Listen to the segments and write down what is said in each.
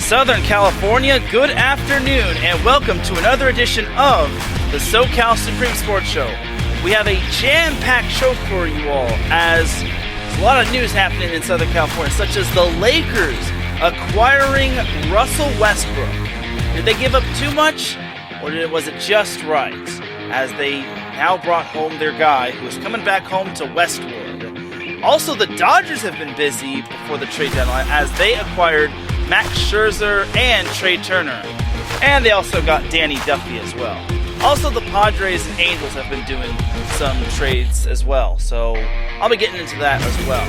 Southern California, good afternoon, and welcome to another edition of the SoCal Supreme Sports Show. We have a jam-packed show for you all, as there's a lot of news happening in Southern California, such as the Lakers acquiring Russell Westbrook. Did they give up too much, or was it just right, as they now brought home their guy who is coming back home to Westwood? Also, the Dodgers have been busy before the trade deadline, as they acquired Max Scherzer and Trey Turner. And they also got Danny Duffy as well. Also, the Padres and Angels have been doing some trades as well, so I'll be getting into that as well.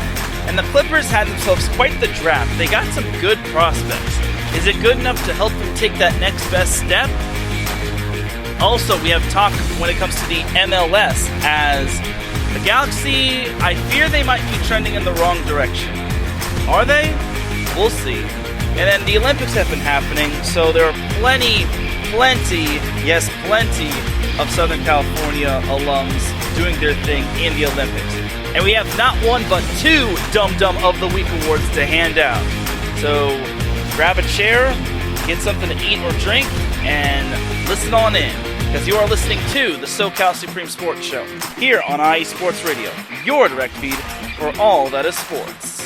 And the Clippers had themselves quite the draft. They got some good prospects. Is it good enough to help them take that next best step? Also, we have talk when it comes to the MLS, as the Galaxy, I fear they might be trending in the wrong direction. Are they? We'll see. And then the Olympics have been happening, so there are plenty of Southern California alums doing their thing in the Olympics. And we have not one but two Dum Dum of the Week awards to hand out. So grab a chair, get something to eat or drink, and listen on in, because you are listening to the SoCal Supreme Sports Show here on IE Sports Radio, your direct feed for all that is sports.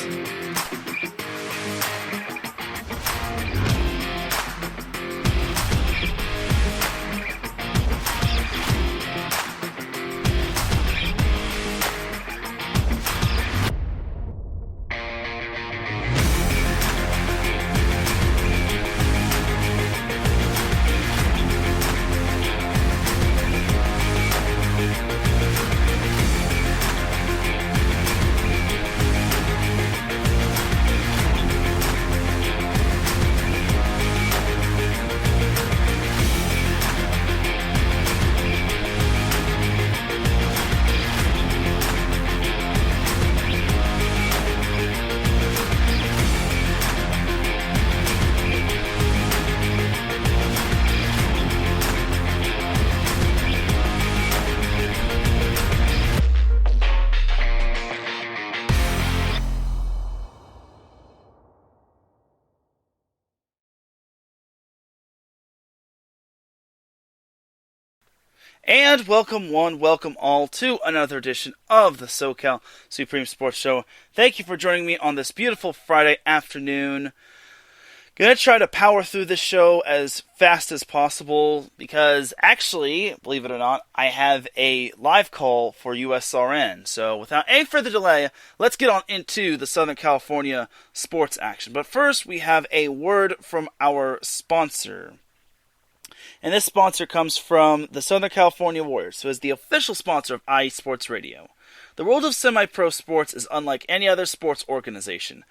And welcome one, welcome all to another edition of the SoCal Supreme Sports Show. Thank you for joining me on this beautiful Friday afternoon. Gonna try to power through this show as fast as possible because actually, believe it or not, I have a live call for USRN. So without any further delay, let's get on into the Southern California sports action. But first, we have a word from our sponsor. And this sponsor comes from the Southern California Warriors, who is the official sponsor of IE Sports Radio. The world of semi-pro sports is unlike any other sports organization.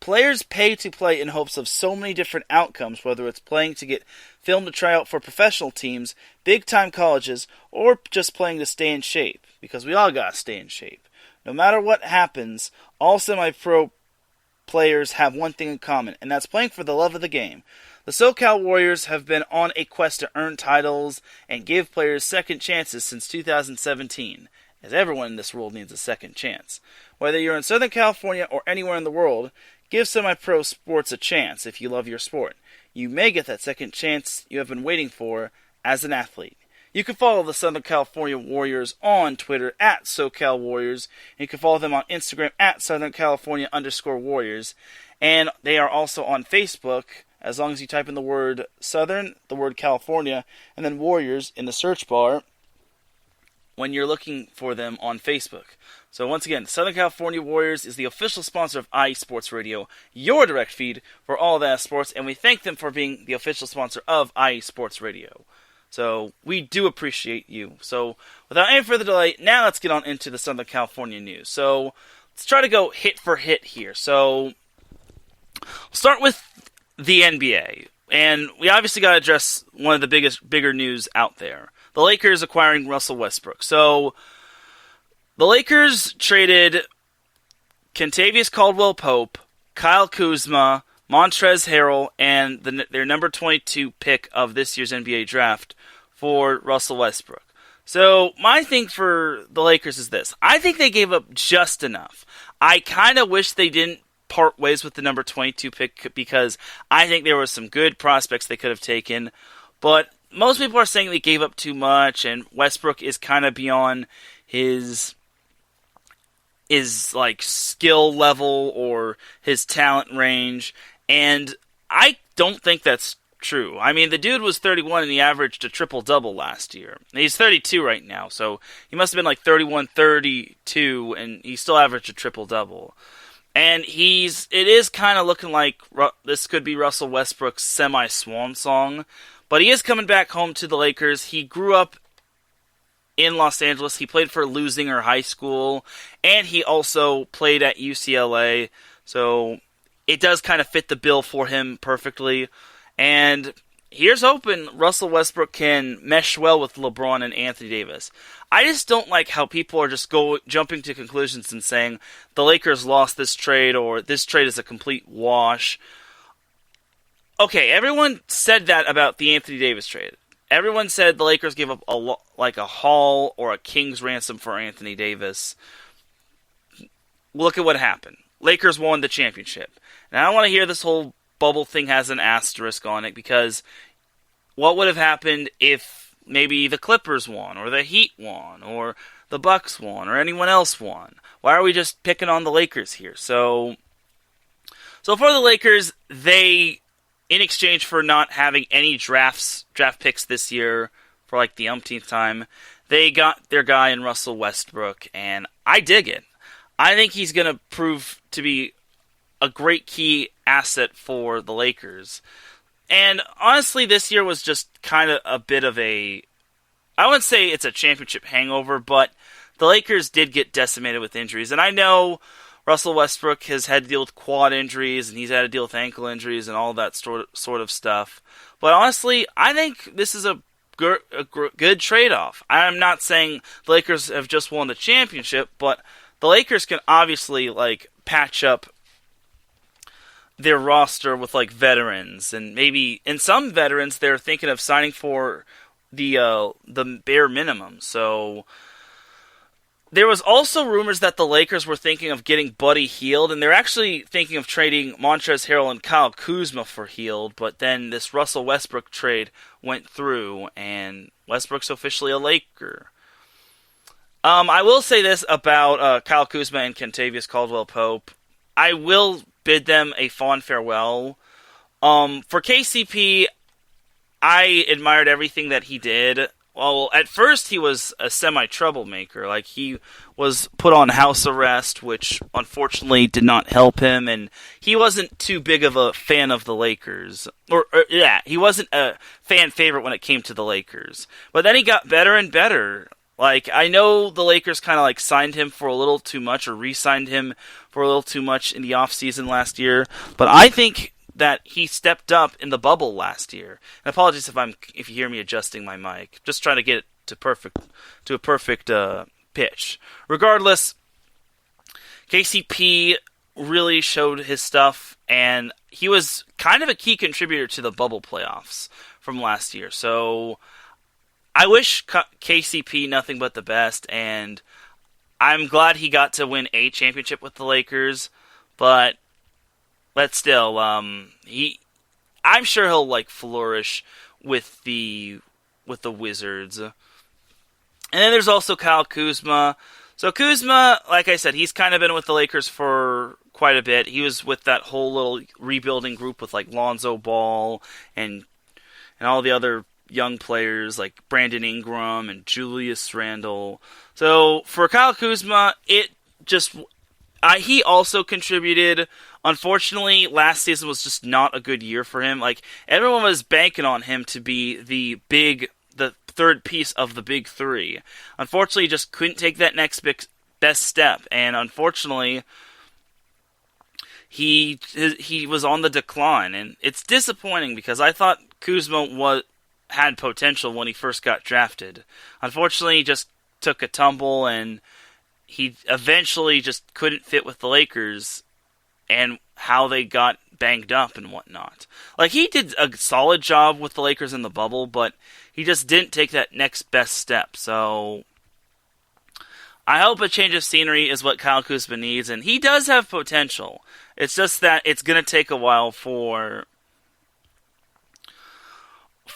Players pay to play in hopes of so many different outcomes, whether it's playing to get filmed to try out for professional teams, big-time colleges, or just playing to stay in shape, because we all gotta stay in shape. No matter what happens, all semi-pro players have one thing in common, and that's playing for the love of the game. The SoCal Warriors have been on a quest to earn titles and give players second chances since 2017, as everyone in this world needs a second chance. Whether you're in Southern California or anywhere in the world, give semi-pro sports a chance if you love your sport. You may get that second chance you have been waiting for as an athlete. You can follow the Southern California Warriors on Twitter at SoCal Warriors, and you can follow them on Instagram at SouthernCalifornia_Warriors, and they are also on Facebook. As long as you type in the word Southern, the word California, and then Warriors in the search bar when you're looking for them on Facebook. So once again, Southern California Warriors is the official sponsor of IE Sports Radio, your direct feed for all that sports, and we thank them for being the official sponsor of IE Sports Radio. So we do appreciate you. So without any further delay, now let's get on into the Southern California news. So let's try to go hit for hit here. So we'll start with the NBA, and we obviously got to address one of the bigger news out there. The Lakers acquiring Russell Westbrook. So, the Lakers traded Kentavious Caldwell-Pope, Kyle Kuzma, Montrezl Harrell, and their number 22 pick of this year's NBA draft for Russell Westbrook. So, my thing for the Lakers is this. I think they gave up just enough. I kind of wish they didn't part ways with the number 22 pick because I think there were some good prospects they could have taken. But most people are saying they gave up too much, and Westbrook is kind of beyond his like skill level or his talent range. And I don't think that's true. I mean, the dude was 31 and he averaged a triple-double last year. He's 32 right now, so he must have been like 31, 32, and he still averaged a triple-double. And it is kind of looking like this could be Russell Westbrook's semi-swan song, but he is coming back home to the Lakers. He grew up in Los Angeles. He played for Lusinger High School, and he also played at UCLA, so it does kind of fit the bill for him perfectly. And here's hoping Russell Westbrook can mesh well with LeBron and Anthony Davis. I just don't like how people are just jumping to conclusions and saying the Lakers lost this trade or this trade is a complete wash. Okay, everyone said that about the Anthony Davis trade. Everyone said the Lakers gave up a haul or a king's ransom for Anthony Davis. Look at what happened. Lakers won the championship. And I don't want to hear this whole bubble thing has an asterisk on it, because what would have happened if maybe the Clippers won, or the Heat won, or the Bucks won, or anyone else won? Why are we just picking on the Lakers here? So for the Lakers, they, in exchange for not having any draft picks this year for like the umpteenth time, they got their guy in Russell Westbrook, and I dig it. I think he's going to prove to be a great key asset for the Lakers. And honestly, this year was just kind of a bit of I wouldn't say it's a championship hangover, but the Lakers did get decimated with injuries. And I know Russell Westbrook has had to deal with quad injuries, and he's had to deal with ankle injuries and all that sort of stuff. But honestly, I think this is a good trade-off. I'm not saying the Lakers have just won the championship, but the Lakers can obviously patch up their roster with veterans, and maybe in some veterans they're thinking of signing for the bare minimum. So there was also rumors that the Lakers were thinking of getting Buddy Hield, and they're actually thinking of trading Montrezl Harrell and Kyle Kuzma for Hield, but then this Russell Westbrook trade went through, and Westbrook's officially a Laker. I will say this about Kyle Kuzma and Kentavious Caldwell-Pope. I will bid them a fond farewell. For KCP, I admired everything that he did. Well, at first he was a semi-troublemaker. He was put on house arrest, which unfortunately did not help him, and he wasn't too big of a fan of the Lakers. He wasn't a fan favorite when it came to the Lakers. But then he got better and better. I know the Lakers kind of signed him for a little too much, or re-signed him for a little too much in the offseason last year, but I think that he stepped up in the bubble last year. And apologies if you hear me adjusting my mic. Just trying to get it to a perfect pitch. Regardless, KCP really showed his stuff, and he was kind of a key contributor to the bubble playoffs from last year. So I wish KCP nothing but the best, and I'm glad he got to win a championship with the Lakers, but still, I'm sure he'll flourish with the Wizards. And then there's also Kyle Kuzma. So Kuzma, like I said, he's kind of been with the Lakers for quite a bit. He was with that whole little rebuilding group with Lonzo Ball and all the other young players like Brandon Ingram and Julius Randle. So for Kyle Kuzma, he also contributed. Unfortunately, last season was just not a good year for him. Everyone was banking on him to be the third piece of the big three. Unfortunately, he just couldn't take that next best step, and unfortunately, he was on the decline, and it's disappointing because I thought Kuzma had potential when he first got drafted. Unfortunately, he just took a tumble, and he eventually just couldn't fit with the Lakers and how they got banged up and whatnot. He did a solid job with the Lakers in the bubble, but he just didn't take that next best step. So I hope a change of scenery is what Kyle Kuzma needs, and he does have potential. It's just that it's going to take a while for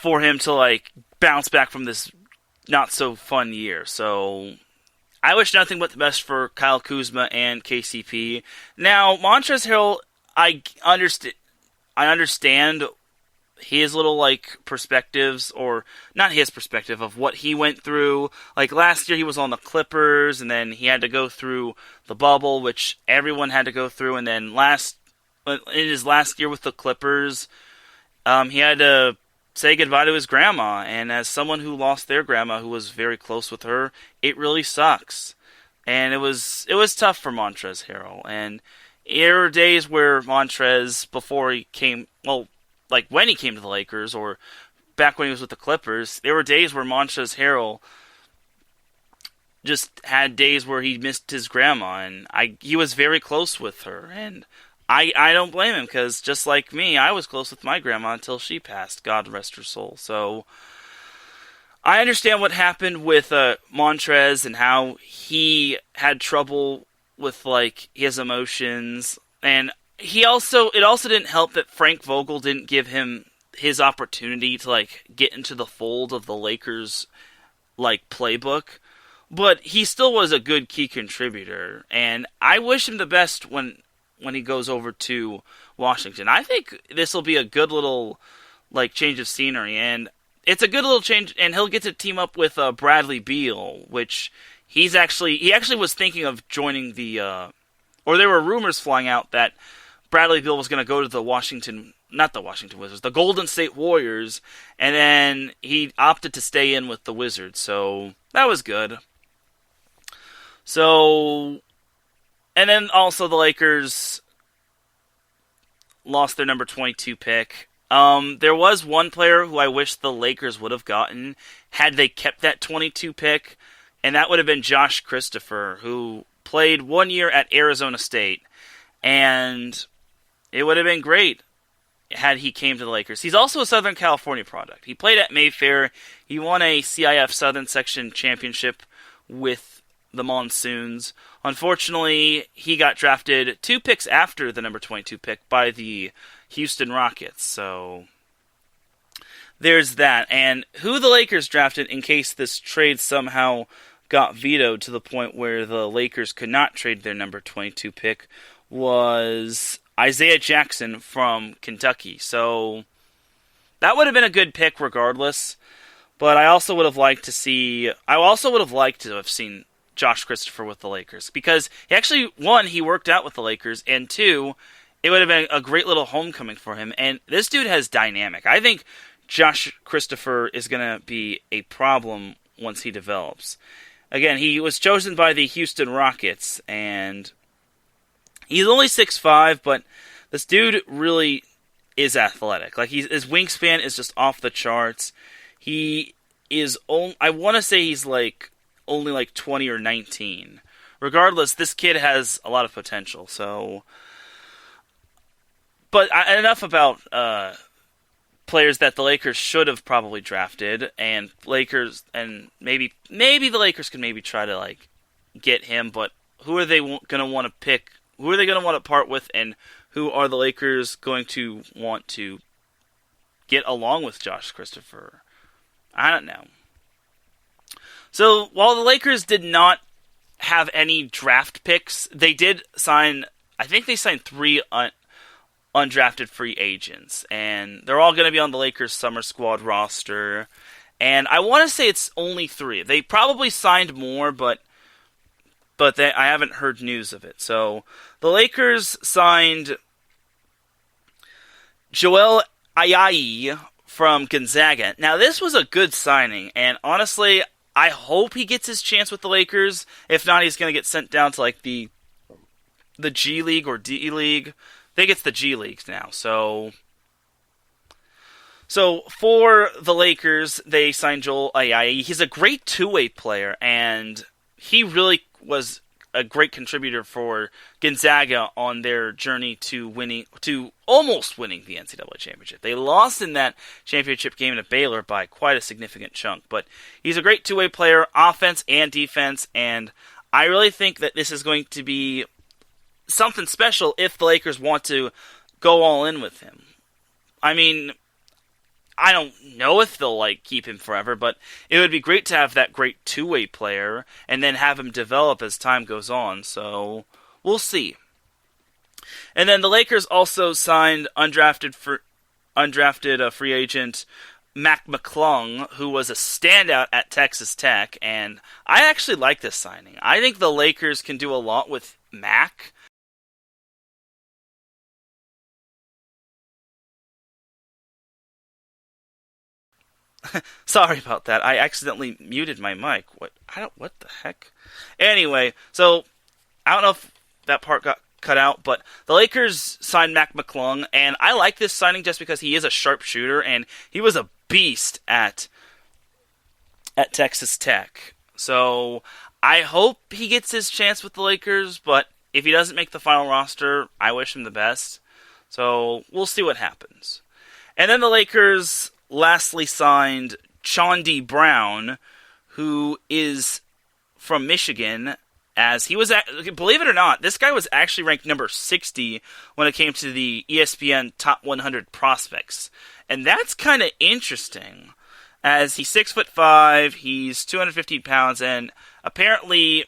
him to like bounce back from this not so fun year. So I wish nothing but the best for Kyle Kuzma and KCP. Now, Montrezl Harrell, I understand his little like perspectives, or not his perspective of what he went through. Like last year he was on the Clippers, and then he had to go through the bubble, which everyone had to go through, and then in his last year with the Clippers, he had to say goodbye to his grandma, and as someone who lost their grandma, who was very close with her, it really sucks. And it was tough for Montrezl Harrell, and there were days where Montrez, before he came, well, like when he came to the Lakers, or back when he was with the Clippers, there were days where Montrezl Harrell just had days where he missed his grandma, and he was very close with her, and I don't blame him, because just like me, I was close with my grandma until she passed, God rest her soul. So I understand what happened with Montrez and how he had trouble with like his emotions, and it also didn't help that Frank Vogel didn't give him his opportunity to like get into the fold of the Lakers like playbook. But he still was a good key contributor, and I wish him the best when he goes over to Washington. I think this will be a good little like change of scenery, and it's a good little change, and he'll get to team up with Bradley Beal, which he actually was thinking of joining the or there were rumors flying out that Bradley Beal was going to go to the Golden State Warriors, and then he opted to stay in with the Wizards, so that was good. So, and then also the Lakers lost their number 22 pick. There was one player who I wish the Lakers would have gotten had they kept that 22 pick, and that would have been Josh Christopher, who played 1 year at Arizona State, and it would have been great had he came to the Lakers. He's also a Southern California product. He played at Mayfair. He won a CIF Southern Section championship with the Monsoons. Unfortunately, he got drafted 2 picks after the number 22 pick by the Houston Rockets. So there's that. And who the Lakers drafted, in case this trade somehow got vetoed to the point where the Lakers could not trade their number 22 pick, was Isaiah Jackson from Kentucky. So that would have been a good pick regardless. But I also would have liked to have seen Josh Christopher with the Lakers, because he actually, one, he worked out with the Lakers, and two, it would have been a great little homecoming for him. And this dude has dynamic. I think Josh Christopher is going to be a problem once he develops. Again, he was chosen by the Houston Rockets, and he's only 6'5", but this dude really is athletic. Like, his wingspan is just off the charts. He is, I want to say he's only 20 or 19. Regardless, this kid has a lot of potential. So, but enough about players that the Lakers should have probably drafted, and maybe the Lakers can maybe try to get him. But who are they going to want to pick? Who are they going to want to part with, and who are the Lakers going to want to get along with Josh Christopher? I don't know. So, while the Lakers did not have any draft picks, they did sign, I think they signed 3 undrafted free agents, and they're all going to be on the Lakers summer squad roster, and I want to say it's only 3. They probably signed more, but I haven't heard news of it. So, the Lakers signed Joel Ayayi from Gonzaga. Now, this was a good signing, and honestly, I hope he gets his chance with the Lakers. If not, he's going to get sent down to the G League or D League. I think it's the G Leagues now. So for the Lakers, they signed Joel Ayayi. He's a great two-way player, and he really was a great contributor for Gonzaga on their journey to almost winning the NCAA championship. They lost in that championship game to Baylor by quite a significant chunk, but he's a great two-way player, offense and defense, and I really think that this is going to be something special if the Lakers want to go all in with him. I mean, I don't know if they'll keep him forever, but it would be great to have that great two-way player and then have him develop as time goes on. So we'll see. And then the Lakers also signed undrafted free agent Mac McClung, who was a standout at Texas Tech, and I actually like this signing. I think the Lakers can do a lot with Mac. Sorry about that. I accidentally muted my mic. What the heck? Anyway, so I don't know if that part got cut out, but the Lakers signed Mac McClung, and I like this signing just because he is a sharpshooter, and he was a beast at Texas Tech. So I hope he gets his chance with the Lakers, but if he doesn't make the final roster, I wish him the best. So we'll see what happens. And then the Lakers lastly signed Chaundi Brown, who is from Michigan, as he was, believe it or not, this guy was actually ranked number 60 when it came to the ESPN Top 100 Prospects. And that's kind of interesting, as he's 6'5", he's 215 pounds, and apparently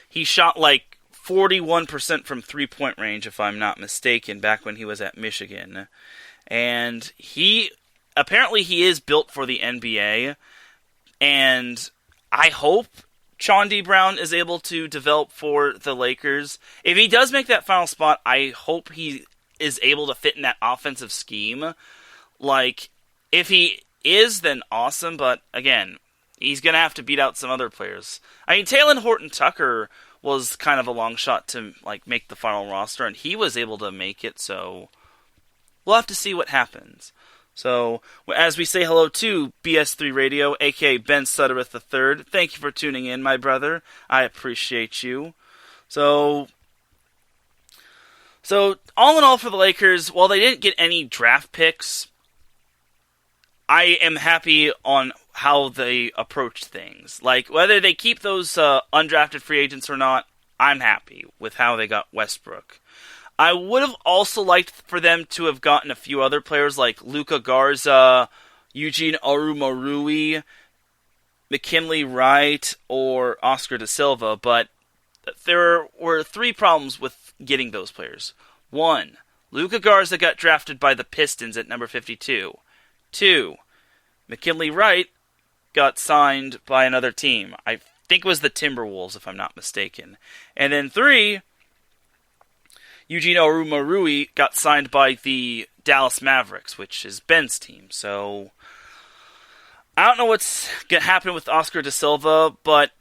he shot 41% from three-point range, if I'm not mistaken, back when he was at Michigan. And apparently he is built for the NBA, and I hope Chaundi Brown is able to develop for the Lakers. If he does make that final spot, I hope he is able to fit in that offensive scheme. If he is, then awesome, but again, he's going to have to beat out some other players. I mean, Talen Horton-Tucker was kind of a long shot to make the final roster, and he was able to make it, so we'll have to see what happens. So, as we say hello to BS3 Radio, aka Ben Suttereth III, thank you for tuning in, my brother. I appreciate you. So all in all for the Lakers, while they didn't get any draft picks, I am happy on how they approached things. Whether they keep those undrafted free agents or not, I'm happy with how they got Westbrook. I would have also liked for them to have gotten a few other players like Luka Garza, Eugene Orumarui, McKinley Wright, or Oscar da Silva, but there were three problems with getting those players. 1, Luka Garza got drafted by the Pistons at number 52. 2, McKinley Wright got signed by another team. I think it was the Timberwolves, if I'm not mistaken. And then 3, Eugene Orumarui got signed by the Dallas Mavericks, which is Ben's team. So I don't know what's going to happen with Oscar da Silva, but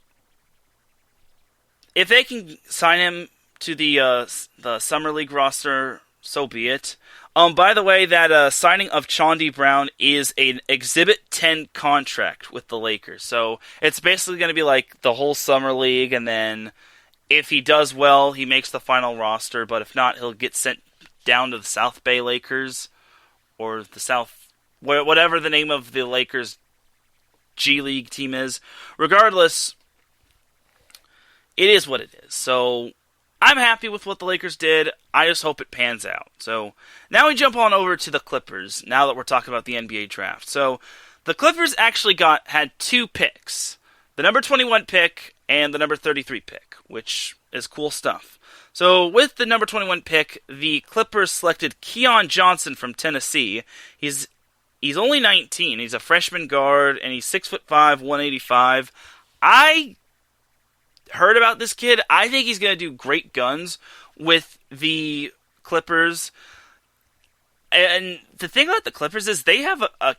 if they can sign him to the Summer League roster, so be it. By the way, that signing of Chaundi Brown is an Exhibit 10 contract with the Lakers. So it's basically going to be the whole Summer League, and then if he does well, he makes the final roster, but if not, he'll get sent down to the South Bay Lakers, or whatever the name of the Lakers G League team is. Regardless, it is what it is. So I'm happy with what the Lakers did. I just hope it pans out. So now we jump on over to the Clippers, now that we're talking about the NBA draft. So the Clippers actually had 2 picks. The number 21 pick and the number 33 pick, which is cool stuff. So with the number 21 pick, the Clippers selected Keon Johnson from Tennessee. He's only 19. He's a freshman guard, and he's 6'5", 185. I heard about this kid. I think he's going to do great guns with the Clippers. And the thing about the Clippers is they have a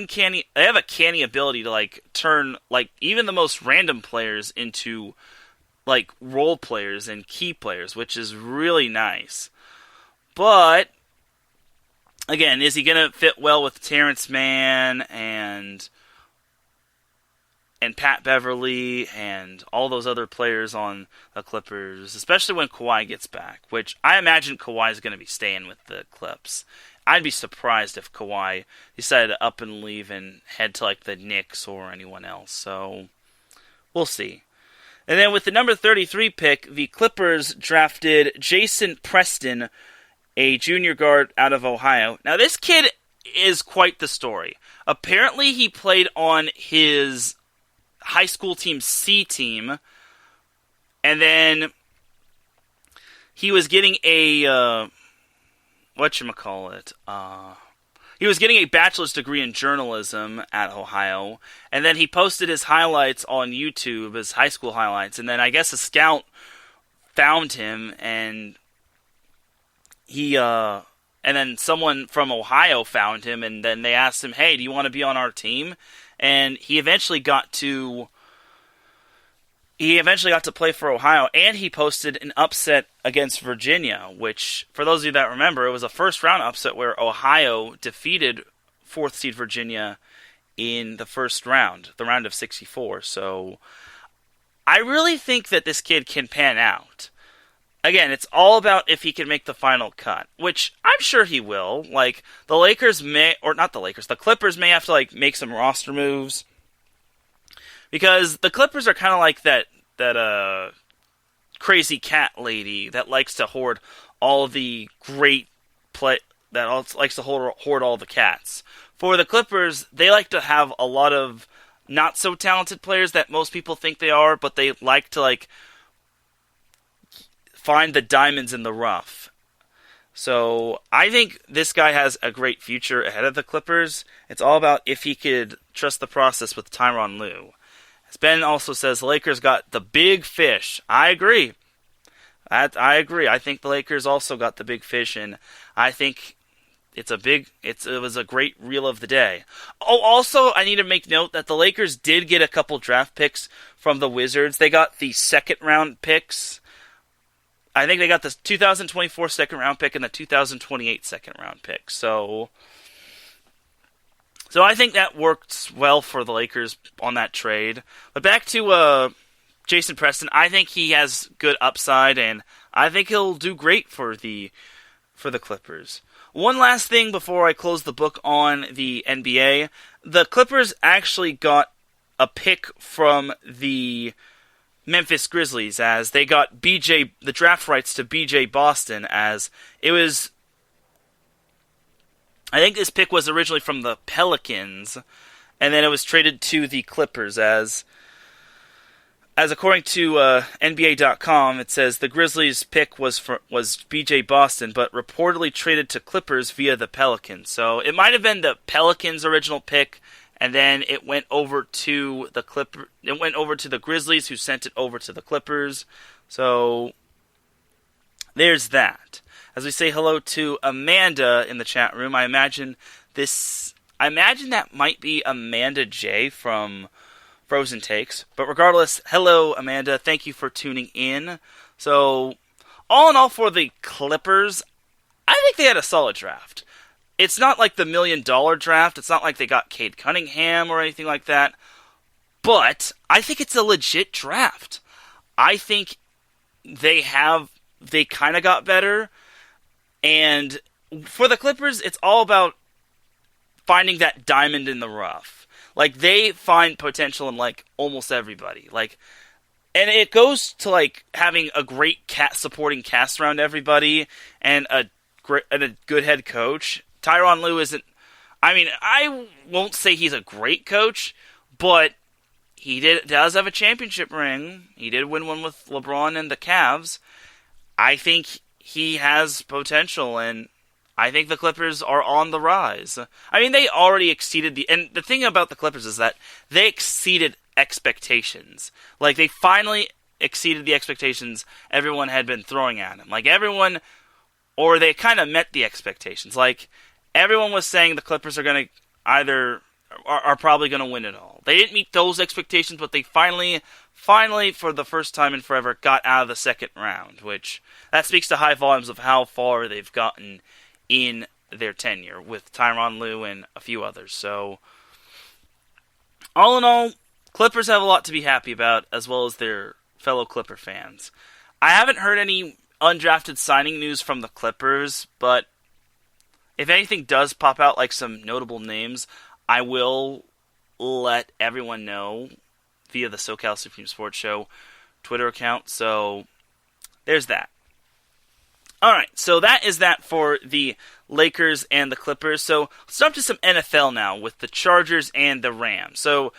canny ability to turn even the most random players into role players and key players, which is really nice. But again, is he going to fit well with Terrence Mann and Pat Beverly and all those other players on the Clippers, especially when Kawhi gets back, which I imagine Kawhi is going to be staying with the Clips. I'd be surprised if Kawhi decided to up and leave and head to the Knicks or anyone else. So we'll see. And then with the number 33 pick, the Clippers drafted Jason Preston, a junior guard out of Ohio. Now, this kid is quite the story. Apparently, he played on his high school team C team, and then he was getting a, he was getting a bachelor's degree in journalism at Ohio, and then he posted his highlights on YouTube, his high school highlights, and then I guess a scout found him, and and then someone from Ohio found him, and then they asked him, hey, do you want to be on our team? And he eventually got to play for Ohio, and he posted an upset against Virginia, which, for those of you that remember, it was a first-round upset where Ohio defeated 4th seed Virginia in the first round, the round of 64. So I really think that this kid can pan out. Again, it's all about if he can make the final cut, which I'm sure he will. Like, the Clippers may have to, make some roster moves. Because the Clippers are kind of like that crazy cat lady that likes to hoard all the great play, likes to hoard all the cats. For the Clippers, they like to have a lot of not so talented players that most people think they are, but they like to find the diamonds in the rough. So I think this guy has a great future ahead of the Clippers. It's all about if he could trust the process with Tyronn Lue. As Ben also says, the Lakers got the big fish. I agree. I agree. I think the Lakers also got the big fish, and I think it was a great reel of the day. Oh, also, I need to make note that the Lakers did get a couple draft picks from the Wizards. They got the second-round picks. I think they got the 2024 second-round pick and the 2028 second-round pick. So I think that worked well for the Lakers on that trade. But back to Jason Preston, I think he has good upside, and I think he'll do great for the Clippers. One last thing before I close the book on the NBA. The Clippers actually got a pick from the Memphis Grizzlies, as they got the draft rights to BJ Boston, as it was, I think this pick was originally from the Pelicans, and then it was traded to the Clippers, as according to NBA.com, it says the Grizzlies pick was BJ Boston, but reportedly traded to Clippers via the Pelicans. So it might have been the Pelicans' original pick, and then it went over to the Grizzlies, who sent it over to the Clippers. So there's that. As we say hello to Amanda in the chat room, I imagine that might be Amanda J from Frozen Takes. But regardless, hello Amanda, thank you for tuning in. So, all in all for the Clippers, I think they had a solid draft. It's not like the $1 million draft, it's not like they got Cade Cunningham or anything like that, but I think it's a legit draft. I think they kind of got better, and for the Clippers, it's all about finding that diamond in the rough. Like, they find potential in, almost everybody. And it goes to, having a great supporting cast around everybody and a good head coach. Tyronn Lue isn't, I won't say he's a great coach, but he does have a championship ring. He did win one with LeBron and the Cavs. I think he has potential, and I think the Clippers are on the rise. They already exceeded and the thing about the Clippers is that they exceeded expectations. They finally exceeded the expectations everyone had been throwing at them. Or they kind of met the expectations. Everyone was saying the Clippers are going to are probably going to win it all. They didn't meet those expectations, but they finally, for the first time in forever, got out of the second round, which that speaks to high volumes of how far they've gotten in their tenure with Tyronn Lue and a few others. So, all in all, Clippers have a lot to be happy about, as well as their fellow Clipper fans. I haven't heard any undrafted signing news from the Clippers, but if anything does pop out, some notable names, I will let everyone know via the SoCal Supreme Sports Show Twitter account, so there's that. Alright, so that is that for the Lakers and the Clippers. So let's jump to some NFL now with the Chargers and the Rams. So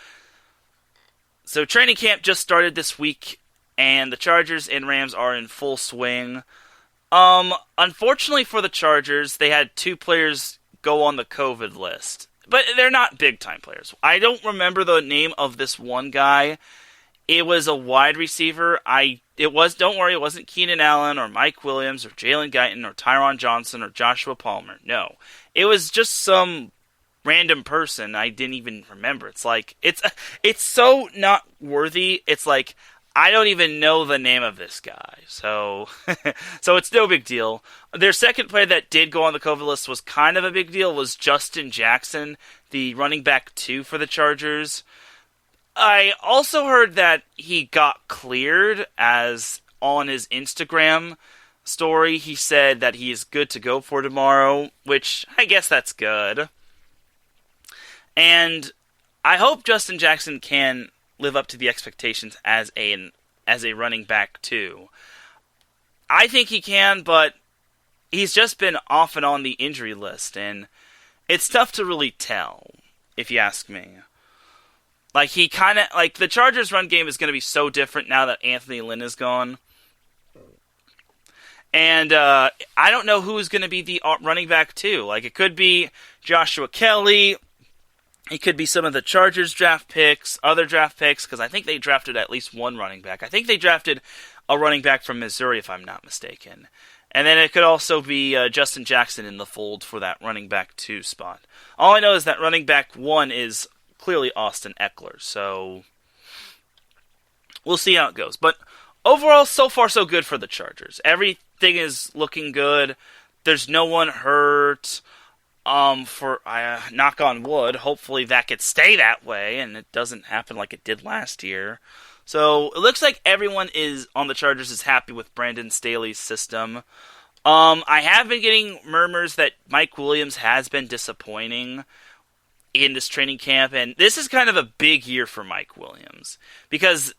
training camp just started this week, and the Chargers and Rams are in full swing. Unfortunately for the Chargers, they had 2 players go on the COVID list. But they're not big-time players. I don't remember the name of this one guy. It was a wide receiver. Don't worry, it wasn't Keenan Allen or Mike Williams or Jalen Guyton or Tyron Johnson or Joshua Palmer. No. It was just some random person I didn't even remember. It's like, it's so not worthy. It's like, I don't even know the name of this guy. So it's no big deal. Their second player that did go on the COVID list was kind of a big deal, was Justin Jackson, the running back 2 for the Chargers. I also heard that he got cleared, as on his Instagram story, he said that he is good to go for tomorrow, which I guess that's good. And I hope Justin Jackson can live up to the expectations as a running back too. I think he can, but he's just been off and on the injury list, and it's tough to really tell, if you ask me. Like, the Chargers' run game is going to be so different now that Anthony Lynn is gone. And I don't know who's going to be the running back too. Like, it could be Joshua Kelly. It could be some of the Chargers draft picks, other draft picks, because I think they drafted at least one running back. I think they drafted a running back from Missouri, if I'm not mistaken. And then it could also be Justin Jackson in the fold for that running back 2 spot. All I know is that running back 1 is clearly Austin Eckler, so we'll see how it goes. But overall, so far so good for the Chargers. Everything is looking good. There's no one hurt. Knock on wood, hopefully that could stay that way and it doesn't happen like it did last year. So it looks like everyone on the Chargers is happy with Brandon Staley's system. I have been getting murmurs that Mike Williams has been disappointing in this training camp, and this is kind of a big year for Mike Williams because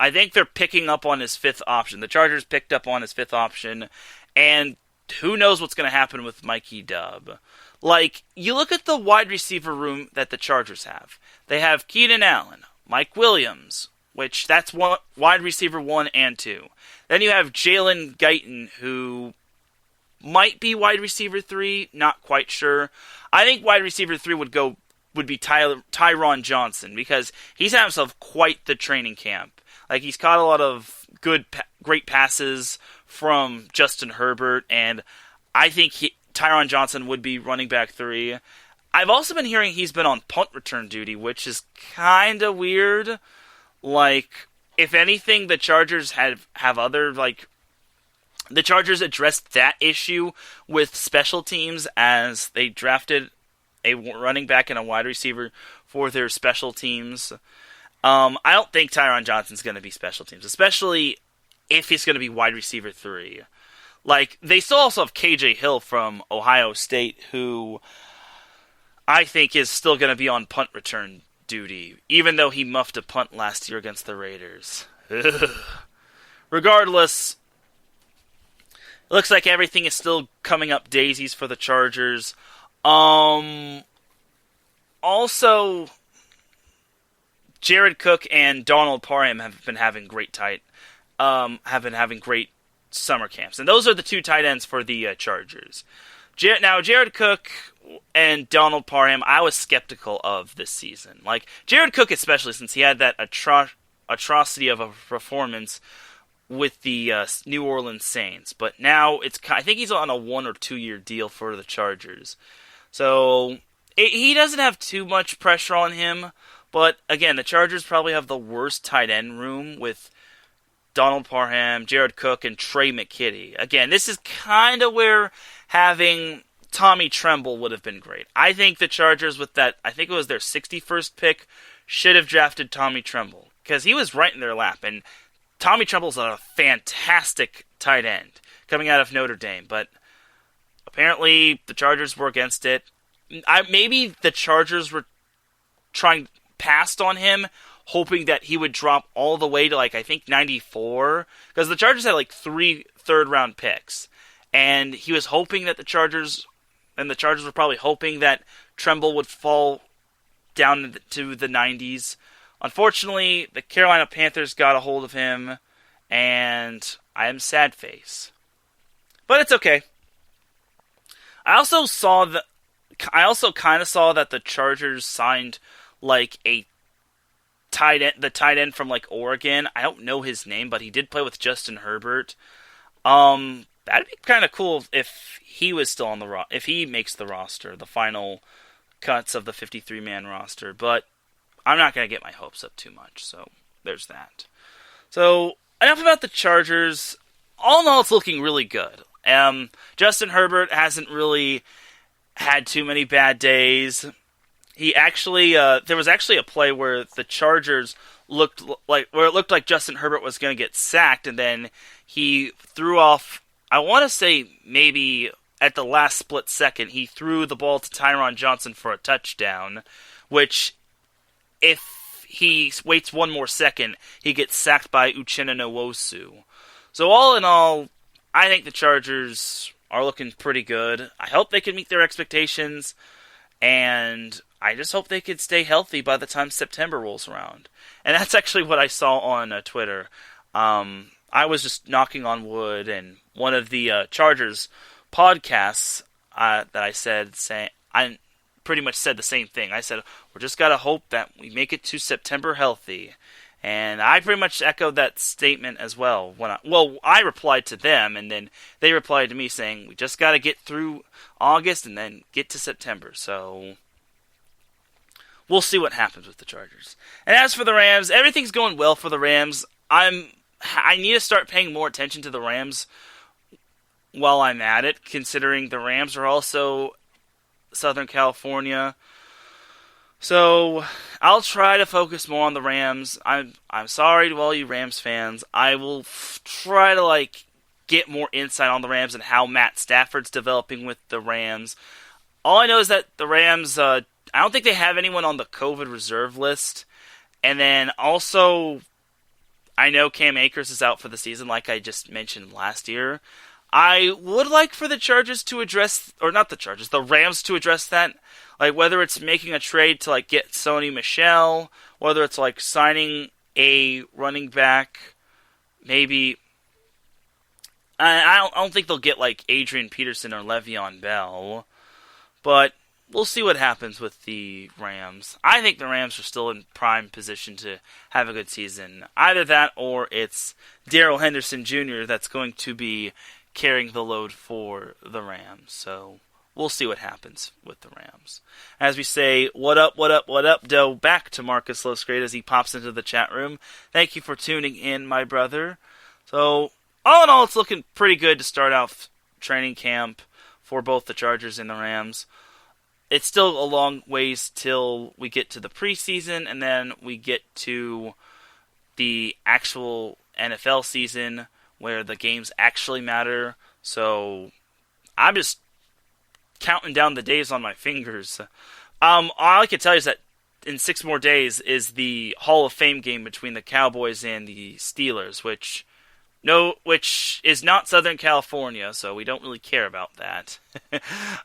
I think they're picking up on his 5th option. The Chargers picked up on his 5th option, and who knows what's going to happen with Mikey Dub. Like, you look at the wide receiver room that the Chargers have. They have Keenan Allen, Mike Williams, which that's wide receiver 1 and 2. Then you have Jalen Guyton, who might be wide receiver 3, not quite sure. I think wide receiver 3 would be Tyron Johnson, because he's had himself quite the training camp. Like, he's caught a lot of great passes from Justin Herbert, and I think Tyron Johnson would be running back 3. I've also been hearing he's been on punt return duty, which is kind of weird. Like, if anything, the Chargers have other, like, the Chargers addressed that issue with special teams as they drafted a running back and a wide receiver for their special teams. I don't think Tyron Johnson's going to be special teams, especially if he's going to be wide receiver 3. Like, they still also have KJ Hill from Ohio State, who I think is still going to be on punt return duty, even though he muffed a punt last year against the Raiders. Regardless, it looks like everything is still coming up daisies for the Chargers. Also, Jared Cook and Donald Parham have been having great great summer camps, and those are the 2 tight ends for the Chargers. Now, Jared Cook and Donald Parham, I was skeptical of this season. Like, Jared Cook especially, since he had that atrocity of a performance with the New Orleans Saints. But now, I think he's on a 1 or 2 year deal for the Chargers. So, he doesn't have too much pressure on him. But, again, the Chargers probably have the worst tight end room with Donald Parham, Jared Cook, and Trey McKitty. Again, this is kind of where having Tommy Tremble would have been great. I think the Chargers, with that, I think it was their 61st pick, should have drafted Tommy Tremble, because he was right in their lap, and Tommy Tremble's a fantastic tight end coming out of Notre Dame, but apparently the Chargers were against it. Maybe the Chargers were passed on him, hoping that he would drop all the way to, like, I think 94, because the Chargers had, like, 3 third-round picks, and he was hoping that the Chargers were probably hoping that Tremble would fall down to the 90s. Unfortunately, the Carolina Panthers got a hold of him, and I am sad face. But it's okay. I also kind of saw that the Chargers signed like the tight end from like Oregon. I don't know his name, but he did play with Justin Herbert. That'd be kind of cool if he was still on the if he makes the roster, the final cuts of the 53-man roster. But I'm not going to get my hopes up too much, so there's that. So enough about the Chargers. All in all, it's looking really good. Justin Herbert hasn't really had too many bad days. He actually, there was actually a play where the Chargers it looked like Justin Herbert was going to get sacked, and then he threw off, I want to say maybe at the last split second, he threw the ball to Teran Johnson for a touchdown, which, if he waits one more second, he gets sacked by Uchenna Nwosu. So all in all, I think the Chargers are looking pretty good. I hope they can meet their expectations, and I just hope they can stay healthy by the time September rolls around. And that's actually what I saw on Twitter. I was just knocking on wood, and one of the Chargers podcasts that I pretty much said the same thing. I said, we're just got to hope that we make it to September healthy. And I pretty much echoed that statement as well. I replied to them, and then they replied to me saying, we just got to get through August and then get to September. So we'll see what happens with the Chargers. And as for the Rams, everything's going well for the Rams. I need to start paying more attention to the Rams while I'm at it, considering the Rams are also Southern California. So I'll try to focus more on the Rams. I'm sorry to all you Rams fans. I will try to get more insight on the Rams and how Matt Stafford's developing with the Rams. All I know is that the Rams, I don't think they have anyone on the COVID reserve list. And then also, I know Cam Akers is out for the season, like I just mentioned last year. I would like for the Chargers to address, or not the Chargers, the Rams to address that. Like, whether it's making a trade to, get Sony Michel, whether it's, signing a running back, maybe. I don't think they'll get, Adrian Peterson or Le'Veon Bell, but we'll see what happens with the Rams. I think the Rams are still in prime position to have a good season. Either that, or it's Darrell Henderson Jr. that's going to be carrying the load for the Rams, so we'll see what happens with the Rams. As we say, what up, doe, back to Marcus Losgrade as he pops into the chat room. Thank you for tuning in, my brother. So, all in all, it's looking pretty good to start out training camp for both the Chargers and the Rams. It's still a long ways till we get to the preseason, and then we get to the actual NFL season, where the games actually matter. So, I'm just counting down the days on my fingers. All I can tell you is that in 6 more days is the Hall of Fame game between the Cowboys and the Steelers, which is not Southern California, so we don't really care about that.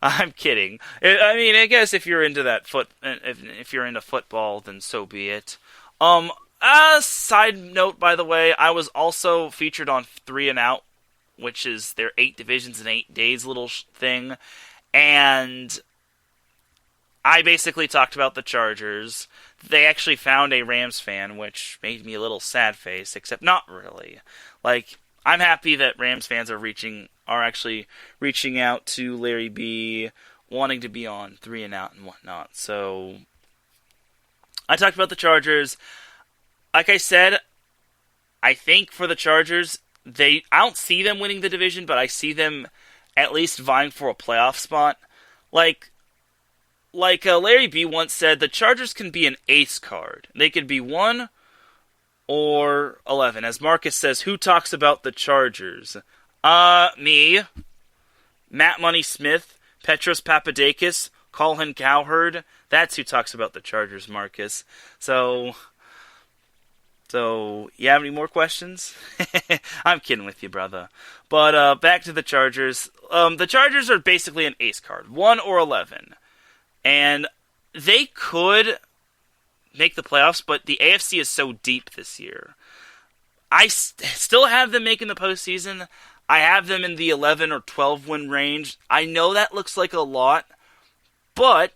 I'm kidding. I mean, I guess if you're into that if you're into football, then so be it. Side note, by the way, I was also featured on 3 and Out, which is their 8 divisions in 8 days little thing. And I basically talked about the Chargers. They actually found a Rams fan, which made me a little sad face, except not really. I'm happy that Rams fans are actually reaching out to Larry B, wanting to be on 3 and Out and whatnot. So I talked about the Chargers. Like I said, I think for the Chargers, I don't see them winning the division, but I see them at least vying for a playoff spot. Like Larry B once said, the Chargers can be an ace card. They could be 1 or 11. As Marcus says, who talks about the Chargers? Me, Matt Money Smith, Petros Papadakis, Colin Cowherd. That's who talks about the Chargers, Marcus. So So, you have any more questions? I'm kidding with you, brother. But back to the Chargers. The Chargers are basically an ace card, 1 or 11. And they could make the playoffs, but the AFC is so deep this year. I still have them making the postseason. I have them in the 11 or 12 win range. I know that looks like a lot, but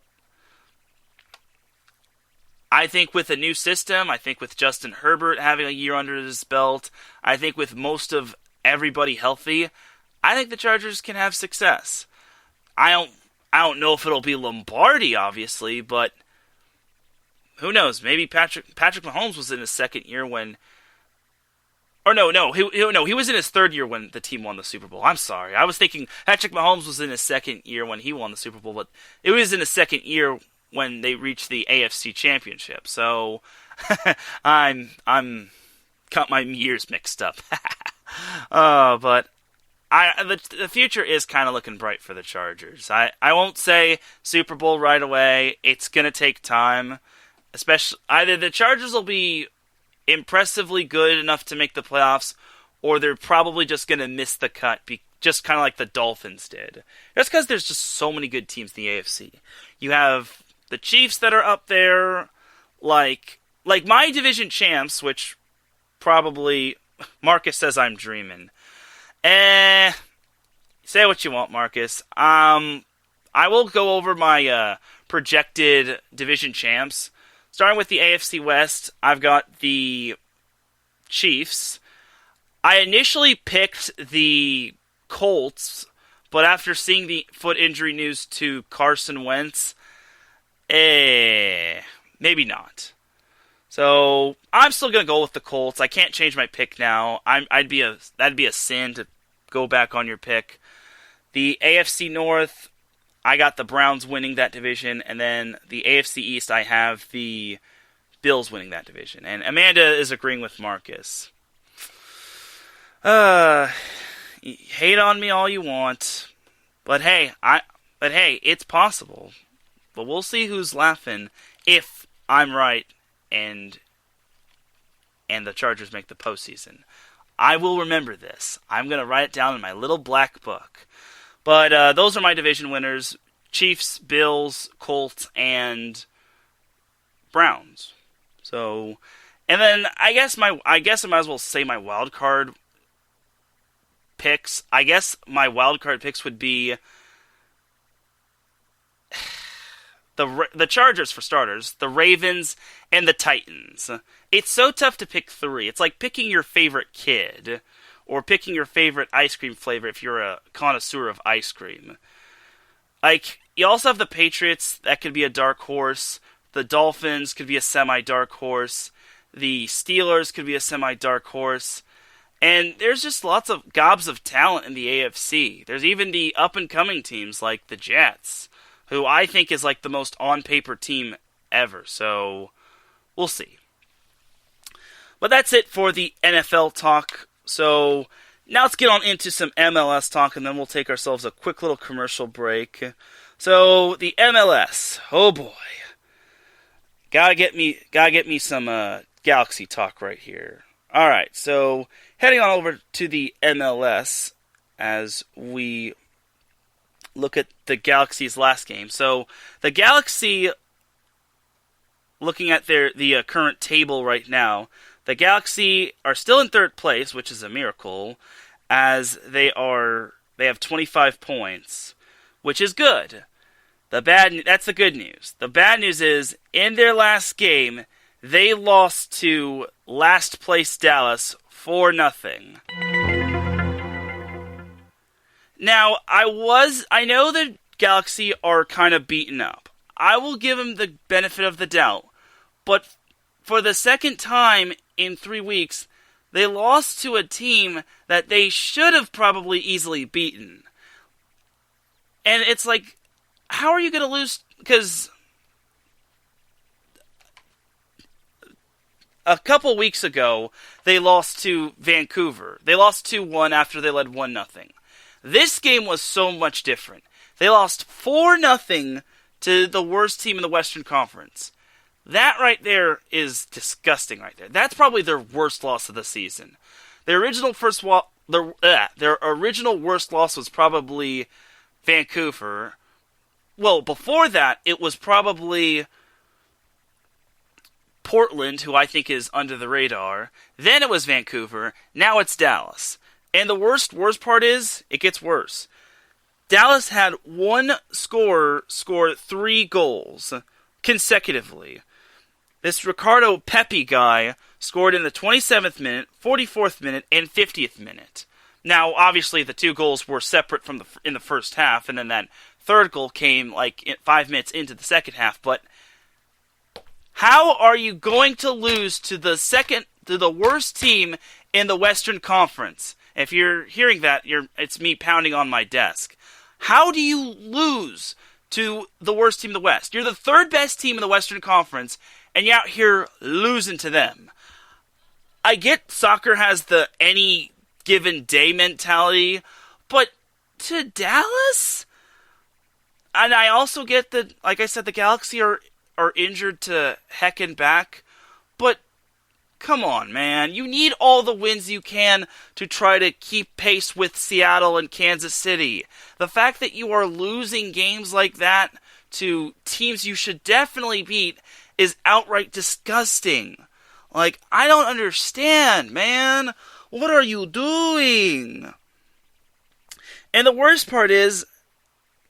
I think with a new system, I think with Justin Herbert having a year under his belt, I think with most of everybody healthy, I think the Chargers can have success. I don't know if it'll be Lombardi, obviously, but who knows? Maybe Patrick Mahomes was in his second year when... Or no, he was in his third year when the team won the Super Bowl. I'm sorry. I was thinking Patrick Mahomes was in his second year when he won the Super Bowl, but it was in his second year when they reached the AFC Championship. So I'm got my years mixed up. But the future is kind of looking bright for the Chargers. I won't say Super Bowl right away. It's going to take time. Especially either the Chargers will be impressively good enough to make the playoffs, or they're probably just going to miss the cut, just kind of like the Dolphins did. That's because there's just so many good teams in the AFC. You have the Chiefs that are up there, like my division champs, which probably Marcus says I'm dreaming. Say what you want, Marcus. I will go over my projected division champs. Starting with the AFC West, I've got the Chiefs. I initially picked the Colts, but after seeing the foot injury news to Carson Wentz, maybe not. So I'm still gonna go with the Colts. I can't change my pick now. That'd be a sin to go back on your pick. The AFC North, I got the Browns winning that division, and then the AFC East, I have the Bills winning that division. And Amanda is agreeing with Marcus. Hate on me all you want, but hey, it's possible. But we'll see who's laughing if I'm right and the Chargers make the postseason. I will remember this. I'm gonna write it down in my little black book. But those are my division winners: Chiefs, Bills, Colts, and Browns. So, and then I guess I might as well say my wild card picks. I guess my wild card picks would be the Chargers for starters, the Ravens, and the Titans. It's so tough to pick three. It's like picking your favorite kid, or picking your favorite ice cream flavor if you're a connoisseur of ice cream. Like, you also have the Patriots, that could be a dark horse. The Dolphins could be a semi-dark horse. The Steelers could be a semi-dark horse. And there's just lots of gobs of talent in the AFC. There's even the up-and-coming teams like the Jets, who I think is like the most on-paper team ever. So, we'll see. But that's it for the NFL talk. So, now let's get on into some MLS talk, and then we'll take ourselves a quick little commercial break. So, the MLS. Oh boy. Gotta get me some Galaxy talk right here. Alright, so heading on over to the MLS as we look at the Galaxy's last game. So, the Galaxy, looking at the current table right now, the Galaxy are still in third place, which is a miracle, as they have 25 points, which is good. That's the good news. The bad news is, in their last game, they lost to last place Dallas 4-0. Now, I know the Galaxy are kind of beaten up. I will give them the benefit of the doubt, but for the second time in 3 weeks, they lost to a team that they should have probably easily beaten. And it's like, how are you going to lose? Because a couple weeks ago, they lost to Vancouver. They lost 2-1 after they led 1-0. This game was so much different. They lost 4-0 to the worst team in the Western Conference. That right there is disgusting right there. That's probably their worst loss of the season. Their original their original worst loss was probably Vancouver. Well, before that, it was probably Portland, who I think is under the radar. Then it was Vancouver. Now it's Dallas. And the worst part is, it gets worse. Dallas had one scorer score 3 goals consecutively. This Ricardo Pepi guy scored in the 27th minute, 44th minute, and 50th minute. Now, obviously, the 2 goals were separate in the first half, and then that third goal came 5 minutes into the second half. But how are you going to lose to the worst team in the Western Conference? If you're hearing that, it's me pounding on my desk. How do you lose to the worst team in the West? You're the 3rd best team in the Western Conference, and you're out here losing to them. I get soccer has the any given day mentality, but to Dallas? And I also get that, like I said, the Galaxy are injured to heck and back, but come on, man. You need all the wins you can to try to keep pace with Seattle and Kansas City. The fact that you are losing games like that to teams you should definitely beat is outright disgusting. I don't understand, man. What are you doing? And the worst part is,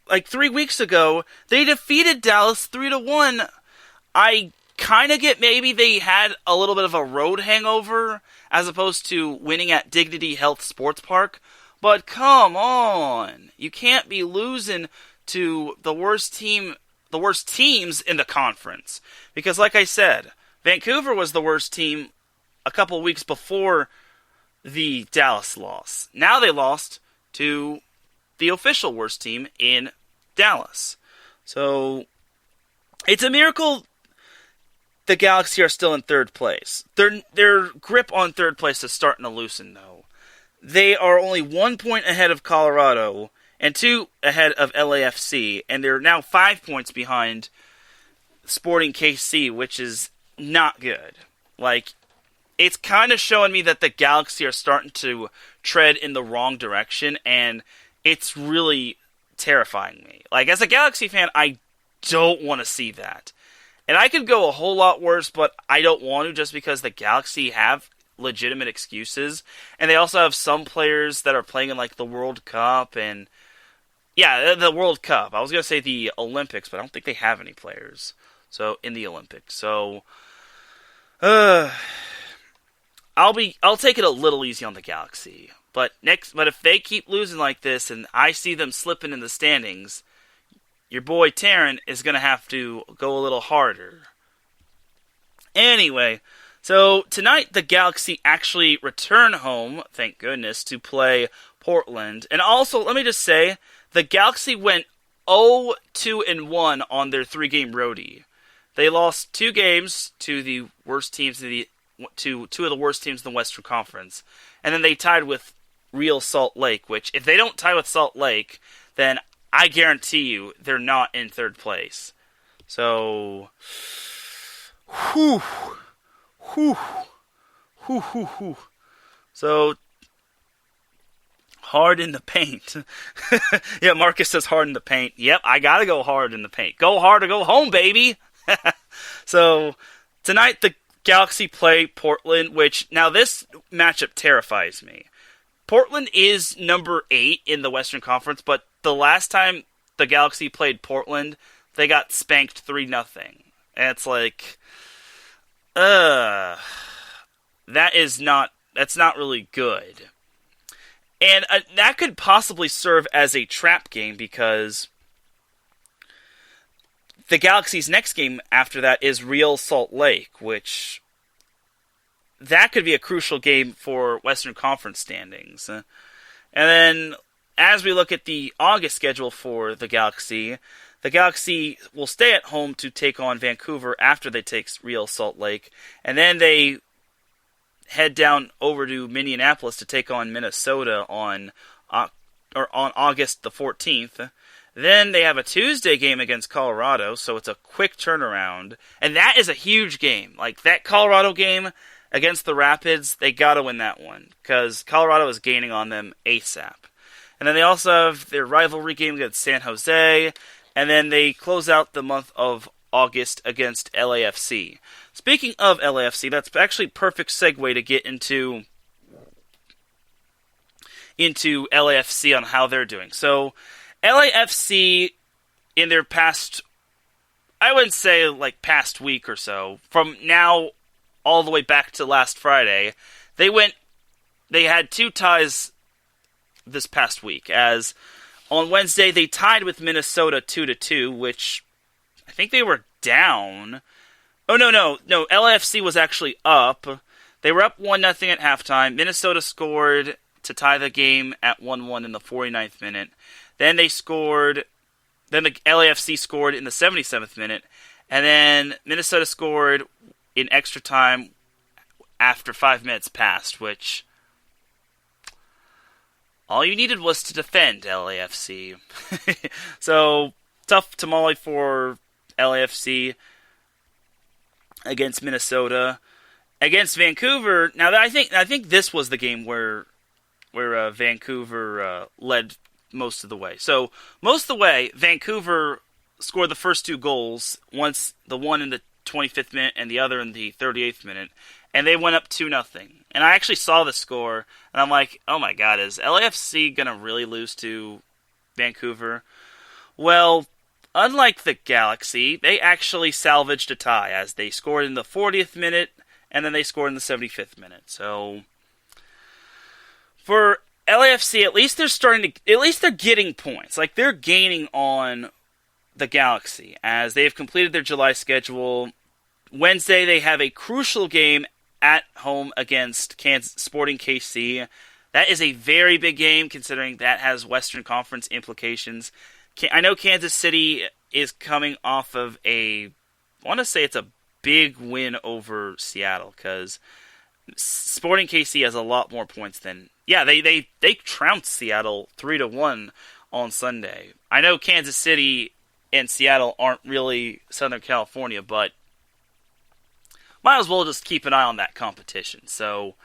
3 weeks ago, they defeated Dallas 3-1. I kind of get maybe they had a little bit of a road hangover as opposed to winning at Dignity Health Sports Park. But come on. You can't be losing to the worst teams in the conference. Because like I said, Vancouver was the worst team a couple weeks before the Dallas loss. Now they lost to the official worst team in Dallas. So it's a miracle the Galaxy are still in 3rd place. Their grip on 3rd place is starting to loosen, though. They are only 1 point ahead of Colorado and 2 ahead of LAFC, and they're now 5 points behind Sporting KC, which is not good. It's kind of showing me that the Galaxy are starting to tread in the wrong direction, and it's really terrifying me. As a Galaxy fan, I don't want to see that. And I could go a whole lot worse, but I don't want to just because the Galaxy have legitimate excuses. And they also have some players that are playing in the World Cup and... Yeah, the World Cup. I was going to say the Olympics, but I don't think they have any players in the Olympics. So, I'll take it a little easy on the Galaxy. But if they keep losing like this and I see them slipping in the standings, your boy Teran is going to have to go a little harder. Anyway, so tonight the Galaxy actually return home, thank goodness, to play Portland. And also, let me just say, the Galaxy went 0-2-1 on their 3-game roadie. They lost 2 games to the worst teams to 2 of the worst teams in the Western Conference. And then they tied with Real Salt Lake, which, if they don't tie with Salt Lake, then I guarantee you they're not in 3rd place. So, So, hard in the paint. Yeah, Marcus says hard in the paint. Yep, I gotta go hard in the paint. Go hard or go home, baby! So, tonight the Galaxy play Portland, which, now this matchup terrifies me. Portland is number 8 in the Western Conference, but the last time the Galaxy played Portland, they got spanked 3-0. And it's that's not really good. And that could possibly serve as a trap game because the Galaxy's next game after that is Real Salt Lake, which that could be a crucial game for Western Conference standings. And then as we look at the August schedule for the Galaxy will stay at home to take on Vancouver after they take Real Salt Lake, and then they head down over to Minneapolis to take on Minnesota on August the 14th. Then they have a Tuesday game against Colorado, so it's a quick turnaround. And that is a huge game. Like, that Colorado game against the Rapids, they got to win that one, because Colorado is gaining on them ASAP. And then they also have their rivalry game against San Jose, and then they close out the month of August against LAFC. Speaking of LAFC, that's actually a perfect segue to get into LAFC on how they're doing. So, LAFC, in their past, I wouldn't say like past week or so, from now all the way back to last Friday, they had 2 ties this past week, as on Wednesday they tied with Minnesota 2-2, which I think they were down. Oh, no, LAFC was actually up. They were up 1-0 at halftime. Minnesota scored to tie the game at 1-1 in the 49th minute. Then the LAFC scored in the 77th minute, and then Minnesota scored in extra time after 5 minutes passed, which all you needed was to defend LAFC. So, tough tamale for LAFC against Minnesota. Against Vancouver, now I think this was the game where Vancouver led most of the way. So, most of the way, Vancouver scored the first 2 goals, the one in the 25th minute and the other in the 38th minute, and they went up 2-0. And I actually saw the score, and I'm like, oh my god, is LAFC going to really lose to Vancouver? Well, unlike the Galaxy, they actually salvaged a tie, as they scored in the 40th minute, and then they scored in the 75th minute. So, for LAFC, at least they're getting points. Like, they're gaining on the Galaxy, as they have completed their July schedule. Wednesday, they have a crucial game at home against Sporting KC. That is a very big game, considering that has Western Conference implications. I know Kansas City is coming off of I want to say it's a big win over Seattle, because Sporting KC has a lot more points than... Yeah, they trounced Seattle 3-1 on Sunday. I know Kansas City and Seattle aren't really Southern California, but might as well just keep an eye on that competition. So,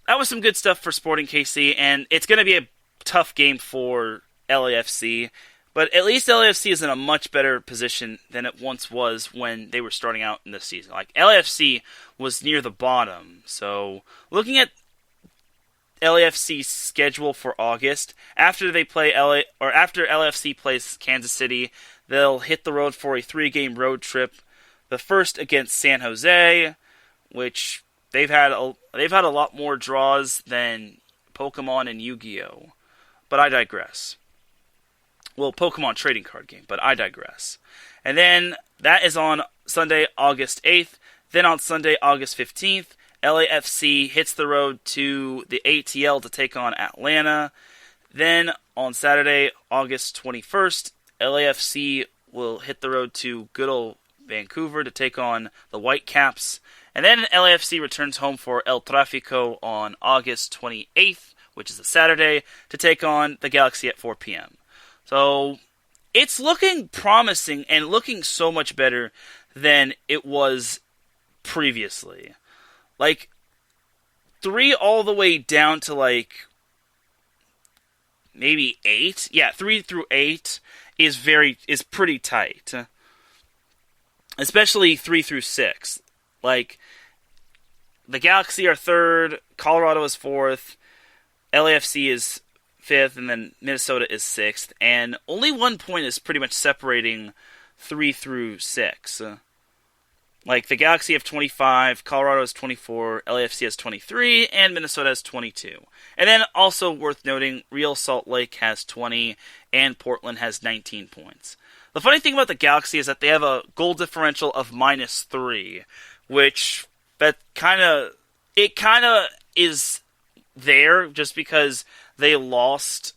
that was some good stuff for Sporting KC, and it's going to be a tough game for LAFC, but at least LAFC is in a much better position than it once was when they were starting out in the season. Like, LAFC was near the bottom, so looking at LAFC's schedule for August, after LAFC plays Kansas City, they'll hit the road for a 3-game road trip. The first against San Jose, which they've had a lot more draws than Pokemon and Yu-Gi-Oh! But I digress. Well, Pokemon trading card game, but I digress. And then that is on Sunday, August 8th. Then on Sunday, August 15th, LAFC hits the road to the ATL to take on Atlanta. Then on Saturday, August 21st, LAFC will hit the road to good old Vancouver to take on the Whitecaps. And then LAFC returns home for El Tráfico on August 28th, which is a Saturday, to take on the Galaxy at 4 p.m. So, it's looking promising and looking so much better than it was previously. Like, 3 all the way down to, like, maybe 8? Yeah, 3 through 8 is pretty tight. Especially 3 through 6. Like, the Galaxy are 3rd, Colorado is 4th, LAFC is 5th, and then Minnesota is 6th. And only 1 point is pretty much separating 3 through 6. Like, the Galaxy have 25, Colorado has 24, LAFC has 23, and Minnesota has 22. And then, also worth noting, Real Salt Lake has 20, and Portland has 19 points. The funny thing about the Galaxy is that they have a goal differential of -3, which it kind of is there just because they lost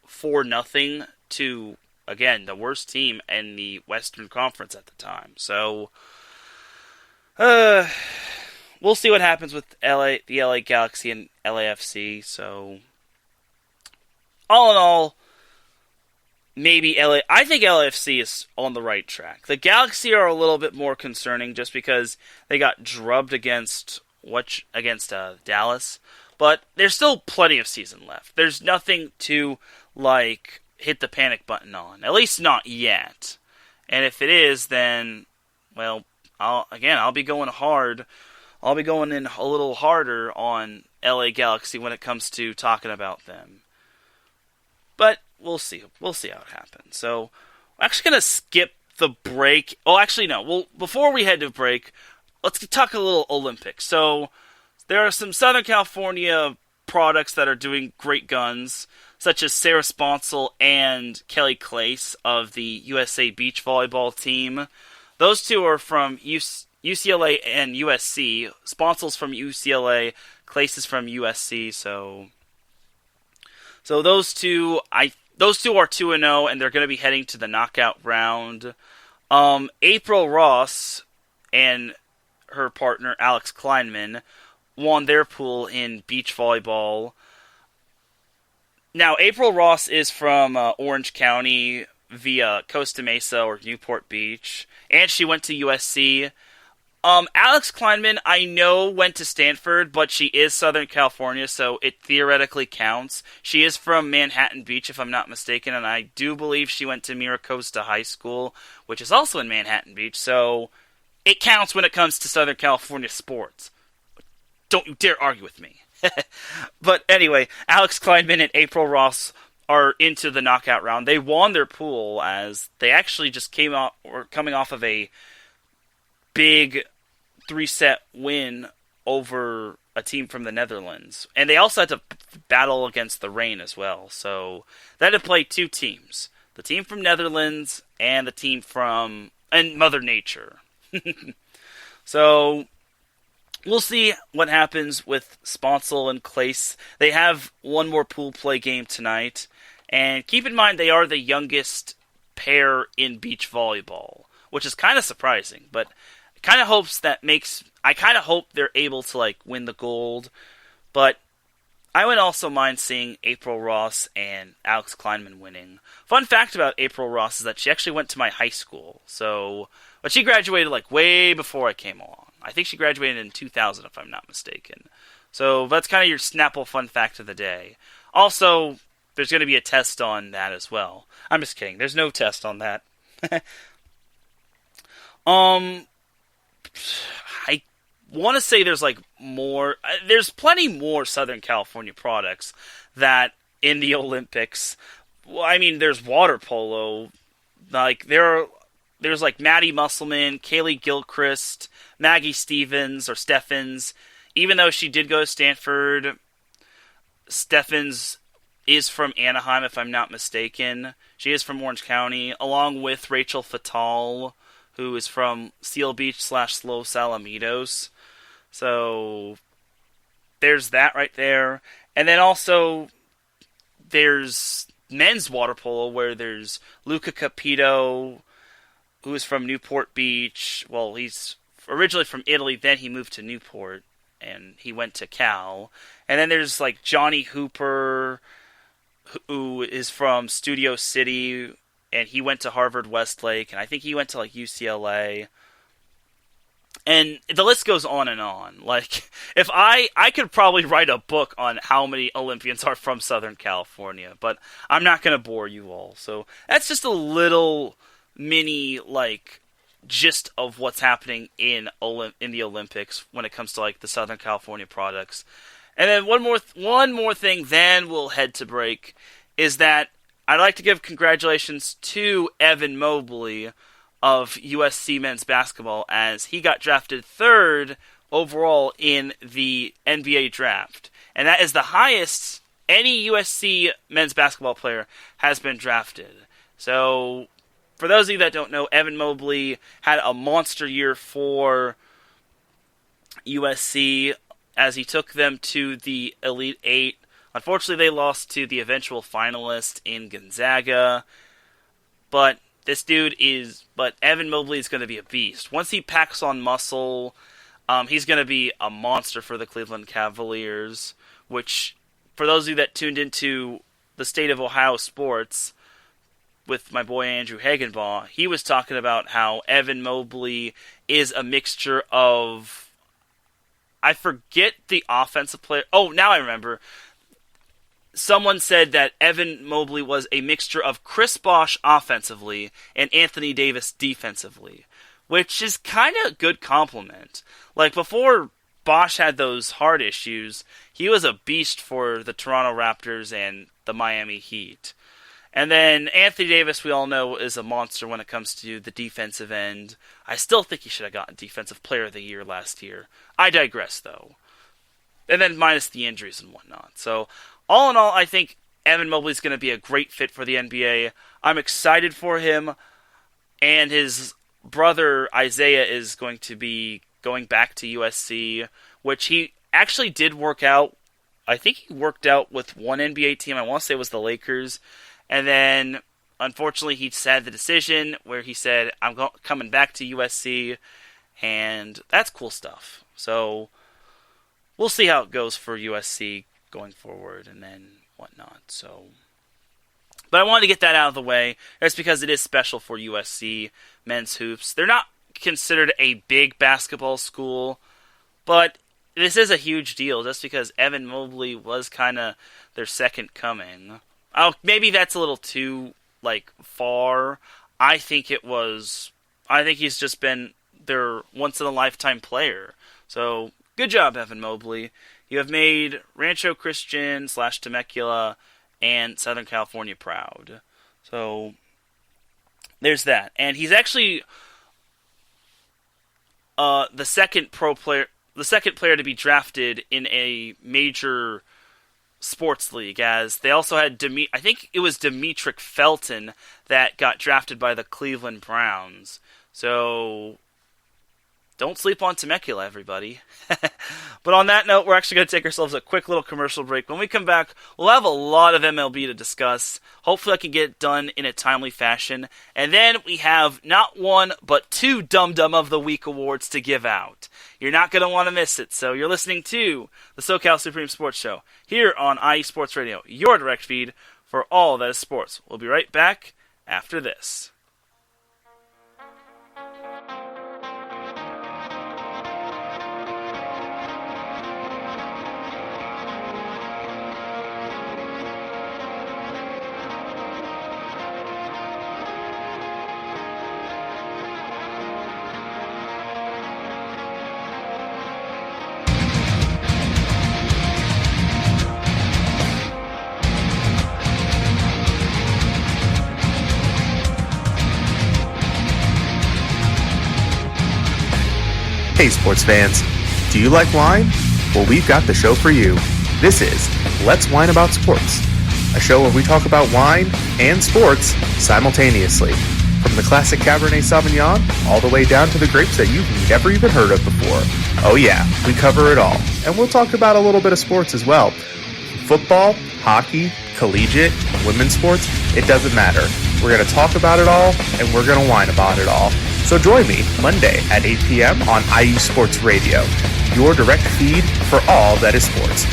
4-0 to, again, the worst team in the Western Conference at the time. So, we'll see what happens with the LA Galaxy and LAFC. So, all in all, maybe LA. I think LAFC is on the right track. The Galaxy are a little bit more concerning just because they got drubbed against Dallas, but there's still plenty of season left. There's nothing to like hit the panic button on, at least not yet. And if it is, then well, I'll be going hard. I'll be going in a little harder on LA Galaxy when it comes to talking about them. But we'll see. We'll see how it happens. So, I'm actually going to skip the break. Oh, actually, no. Well, before we head to break, let's talk a little Olympics. So, there are some Southern California products that are doing great guns, such as Sarah Sponsel and Kelly Clace of the USA Beach Volleyball team. Those two are from UCLA and USC. Sponsel's from UCLA, Clace is from USC, so those two are 2-0, and they're going to be heading to the knockout round. April Ross and her partner Alex Kleinman won their pool in beach volleyball. Now, April Ross is from Orange County via Costa Mesa or Newport Beach, and she went to USC. Alex Kleinman, I know, went to Stanford, but she is Southern California, so it theoretically counts. She is from Manhattan Beach, if I'm not mistaken, and I do believe she went to Miracosta High School, which is also in Manhattan Beach, so it counts when it comes to Southern California sports. Don't you dare argue with me. But anyway, Alex Kleinman and April Ross are into the knockout round. They won their pool as they actually just coming off of a big 3-set win over a team from the Netherlands. And they also had to battle against the rain as well. So they had to play two teams. The team from Netherlands and the team from Mother Nature. So we'll see what happens with Sponsel and Clace. They have one more pool play game tonight. And keep in mind they are the youngest pair in beach volleyball, which is kind of surprising, but I kind of hope they're able to win the gold, but I would also mind seeing April Ross and Alex Kleinman winning. Fun fact about April Ross is that she actually went to my high school, but she graduated way before I came along. I think she graduated in 2000 if I'm not mistaken. So that's kind of your Snapple fun fact of the day. Also, there's going to be a test on that as well. I'm just kidding. There's no test on that. I want to say there's more. There's plenty more Southern California products that in the Olympics. Well, I mean, there's water polo. There's Maddie Musselman, Kaylee Gilchrist, Maggie Steffens. Even though she did go to Stanford, Steffens is from Anaheim, if I'm not mistaken. She is from Orange County, along with Rachel Fatal, who is from Seal Beach / Los Alamitos. So there's that right there. And then also there's men's water polo, where there's Luca Capito, who is from Newport Beach. Well, he's originally from Italy, then he moved to Newport, and he went to Cal. And then there's Johnny Hooper, who is from Studio City, and he went to Harvard Westlake, and I think he went to UCLA. And the list goes on and on. If I could probably write a book on how many Olympians are from Southern California, but I'm not going to bore you all. So that's just a little mini gist of what's happening in the Olympics when it comes to the Southern California products. And then one more thing, then we'll head to break, is that I'd like to give congratulations to Evan Mobley of USC men's basketball, as he got drafted 3rd overall in the NBA draft. And that is the highest any USC men's basketball player has been drafted. So, for those of you that don't know, Evan Mobley had a monster year for USC as he took them to the Elite Eight. Unfortunately, they lost to the eventual finalist in Gonzaga. But Evan Mobley is going to be a beast. Once he packs on muscle, he's going to be a monster for the Cleveland Cavaliers, which, for those of you that tuned into the state of Ohio sports, with my boy Andrew Hagenbaugh, he was talking about how Evan Mobley is a mixture of, I forget the offensive player. Oh, now I remember. Someone said that Evan Mobley was a mixture of Chris Bosh offensively and Anthony Davis defensively, which is kind of a good compliment. Like, before Bosh had those heart issues, he was a beast for the Toronto Raptors and the Miami Heat. And then Anthony Davis, we all know, is a monster when it comes to the defensive end. I still think he should have gotten Defensive Player of the Year last year. I digress, though. And then minus the injuries and whatnot. So, all in all, I think Evan Mobley is going to be a great fit for the NBA. I'm excited for him. And his brother, Isaiah, is going to be going back to USC, which he actually did work out. I think he worked out with one NBA team. I want to say it was the Lakers. And then, unfortunately, he had the decision where he said, I'm coming back to USC. And that's cool stuff. So, we'll see how it goes for USC going forward and then whatnot. So, but I wanted to get that out of the way. That's because it is special for USC men's hoops. They're not considered a big basketball school, but this is a huge deal just because Evan Mobley was kind of their second coming. Oh, maybe that's a little too, far. I think he's just been their once-in-a-lifetime player. So, good job, Evan Mobley. You have made Rancho Christian / Temecula and Southern California proud. So, there's that. And he's actually the second player to be drafted in a major sports league, as they also had I think it was Demetric Felton that got drafted by the Cleveland Browns. So, don't sleep on Temecula, everybody. But on that note, we're actually going to take ourselves a quick little commercial break. When we come back, we'll have a lot of MLB to discuss. Hopefully I can get it done in a timely fashion. And then we have not one, but 2 Dum Dum of the Week awards to give out. You're not going to want to miss it. So you're listening to the SoCal Supreme Sports Show here on IE Sports Radio, your direct feed for all that is sports. We'll be right back after this. Hey sports fans, do you like wine? Well, we've got the show for you. This is Let's Wine About Sports, a show where we talk about wine and sports simultaneously. From the classic Cabernet Sauvignon all the way down to the grapes that you've never even heard of before. Oh yeah, we cover it all. And we'll talk about a little bit of sports as well. Football, hockey, collegiate, women's sports, it doesn't matter. We're going to talk about it all, and we're going to whine about it all. So join me Monday at 8 p.m. on IE Sports Radio, your direct feed for all that is sports.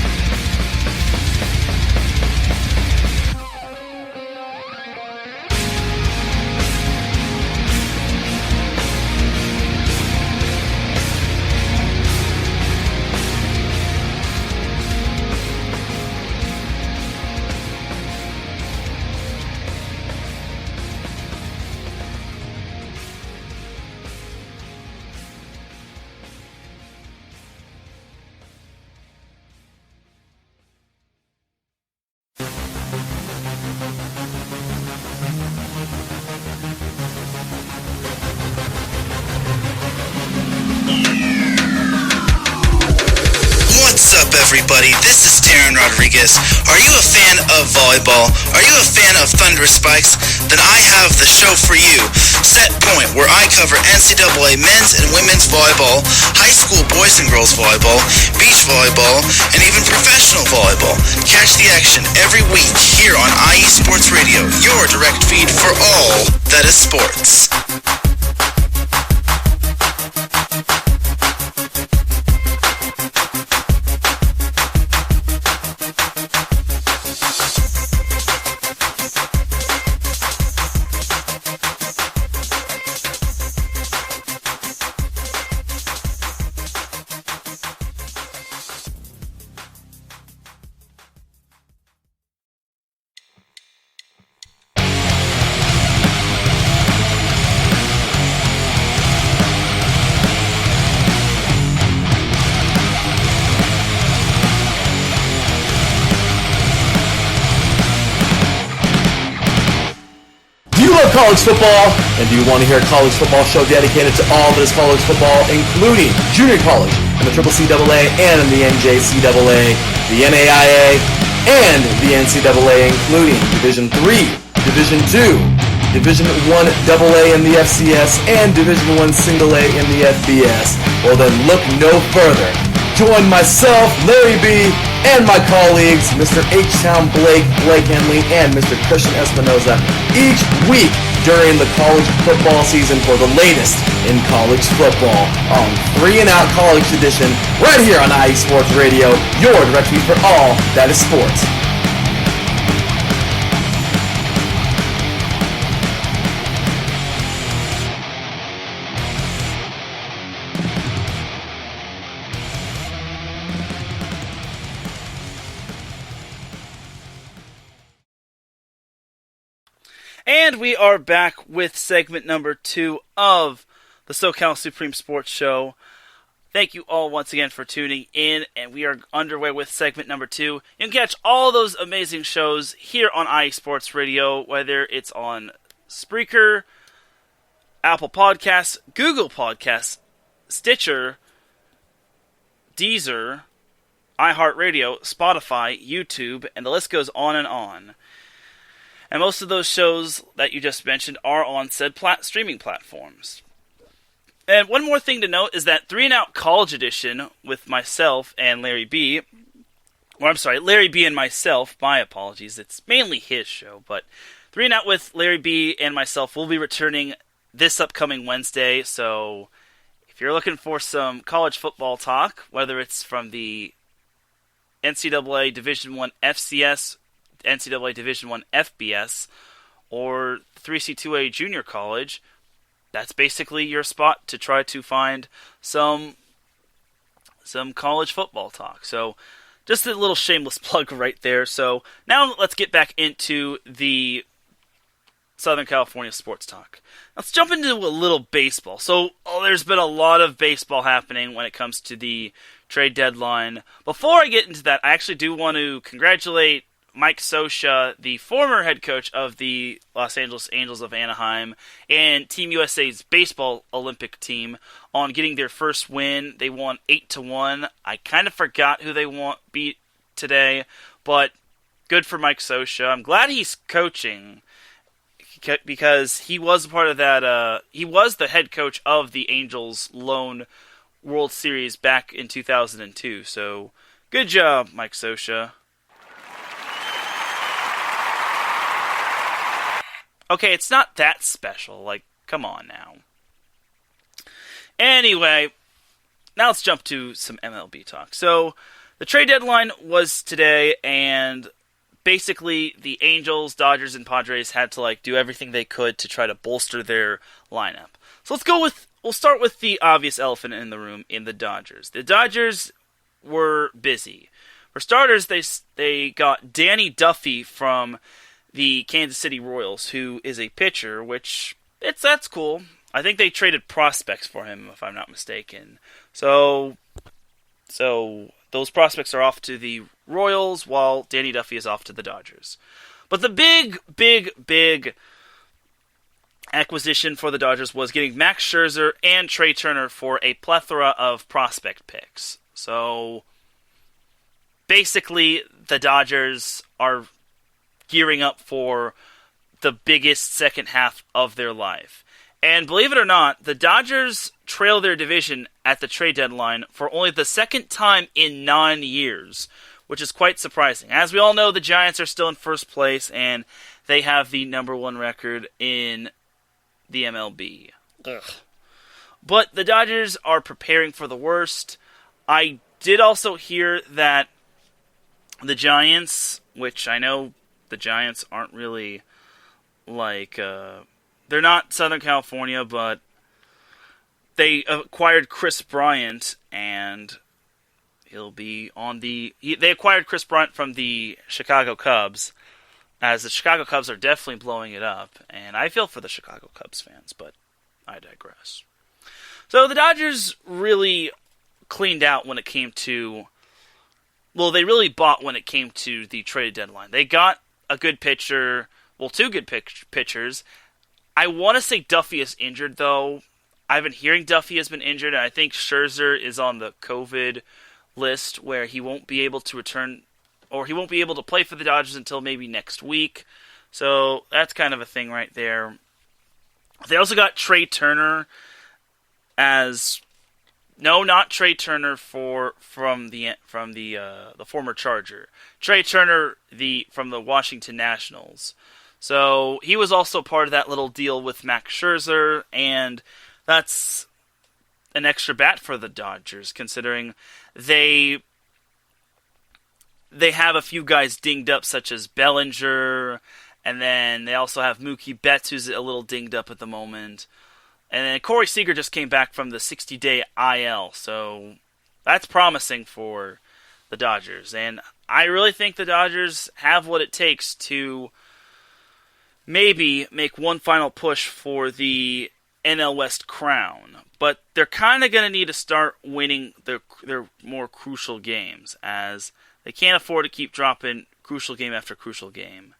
Everybody, this is Teran Rodriguez. Are you a fan of volleyball? Are you a fan of Thunder Spikes? Then I have the show for you, Set Point, where I cover NCAA men's and women's volleyball, high school boys and girls volleyball, beach volleyball, and even professional volleyball. Catch the action every week here on IE Sports Radio, your direct feed for all that is sports. college football? And do you want to hear a college football show dedicated to all that is college football, including junior college and the CCCAA and the NJCAA, the NAIA, and the NCAA, including Division III, Division II, Division I AA in the FCS, and Division I A in the FBS? Well then look no further. Join myself, Larry B., and my colleagues, Mr. H-Town Blake Henley, and Mr. Christian Espinoza, each week during the college football season for the latest in college football on 3 and Out College Edition, right here on IE Sports Radio, your direct feed for all that is sports. And we are back with segment number 2 of the SoCal Supreme Sports Show. Thank you all once again for tuning in, and we are underway with segment number 2. You can catch all those amazing shows here on IE Sports Radio, whether it's on Spreaker, Apple Podcasts, Google Podcasts, Stitcher, Deezer, iHeartRadio, Spotify, YouTube, and the list goes on and on. And most of those shows that you just mentioned are on said streaming platforms. And one more thing to note is that 3 and Out College Edition with myself and Larry B. Or I'm sorry, Larry B and myself. My apologies. It's mainly his show. But 3 and Out with Larry B and myself will be returning this upcoming Wednesday. So if you're looking for some college football talk, whether it's from the NCAA Division I FCS, NCAA Division I FBS, or 3C2A Junior College, that's basically your spot to try to find some college football talk. So just a little shameless plug right there. So now let's get back into the Southern California sports talk. Let's jump into a little baseball. So there's been a lot of baseball happening when it comes to the trade deadline. Before I get into that, I actually do want to congratulate Mike Scioscia, the former head coach of the Los Angeles Angels of Anaheim, and Team USA's baseball Olympic team on getting their first win. They won 8-1. I kind of forgot who they beat today, but good for Mike Scioscia. I'm glad he's coaching because he was a part of that. He was the head coach of the Angels' lone World Series back in 2002. So good job, Mike Scioscia. Okay, it's not that special. Like, come on now. Anyway, now let's jump to some MLB talk. So, the trade deadline was today, and basically the Angels, Dodgers, and Padres had to do everything they could to try to bolster their lineup. So we'll start with the obvious elephant in the room in the Dodgers. The Dodgers were busy. For starters, they got Danny Duffy from the Kansas City Royals, who is a pitcher, which that's cool. I think they traded prospects for him, if I'm not mistaken. So those prospects are off to the Royals, while Danny Duffy is off to the Dodgers. But the big acquisition for the Dodgers was getting Max Scherzer and Trey Turner for a plethora of prospect picks. So basically, the Dodgers are gearing up for the biggest second half of their life. And believe it or not, the Dodgers trail their division at the trade deadline for only the second time in 9 years, which is quite surprising. As we all know, the Giants are still in first place, and they have the number 1 record in the MLB. Ugh. But the Dodgers are preparing for the worst. I did also hear that the Giants, which I know the Giants aren't really they're not Southern California, but they acquired Chris Bryant, and he'll be on they acquired Chris Bryant from the Chicago Cubs, as the Chicago Cubs are definitely blowing it up, and I feel for the Chicago Cubs fans, but I digress. So the Dodgers really cleaned out when it came to, they really bought when it came to the trade deadline. They got a good pitcher, 2 good pitchers, I want to say Duffy is injured, though. I've been hearing Duffy has been injured, and I think Scherzer is on the COVID list where he won't be able to return, or he won't be able to play for the Dodgers until maybe next week. So that's kind of a thing right there. They also got Trey Turner as... No, not Trey Turner from the former Charger. Trey Turner from the Washington Nationals. So he was also part of that little deal with Max Scherzer, and that's an extra bat for the Dodgers, considering they have a few guys dinged up, such as Bellinger, and then they also have Mookie Betts, who's a little dinged up at the moment. And then Corey Seager just came back from the 60-day IL, so that's promising for the Dodgers. And I really think the Dodgers have what it takes to maybe make one final push for the NL West crown. But they're kind of going to need to start winning their more crucial games, as they can't afford to keep dropping crucial game after crucial game.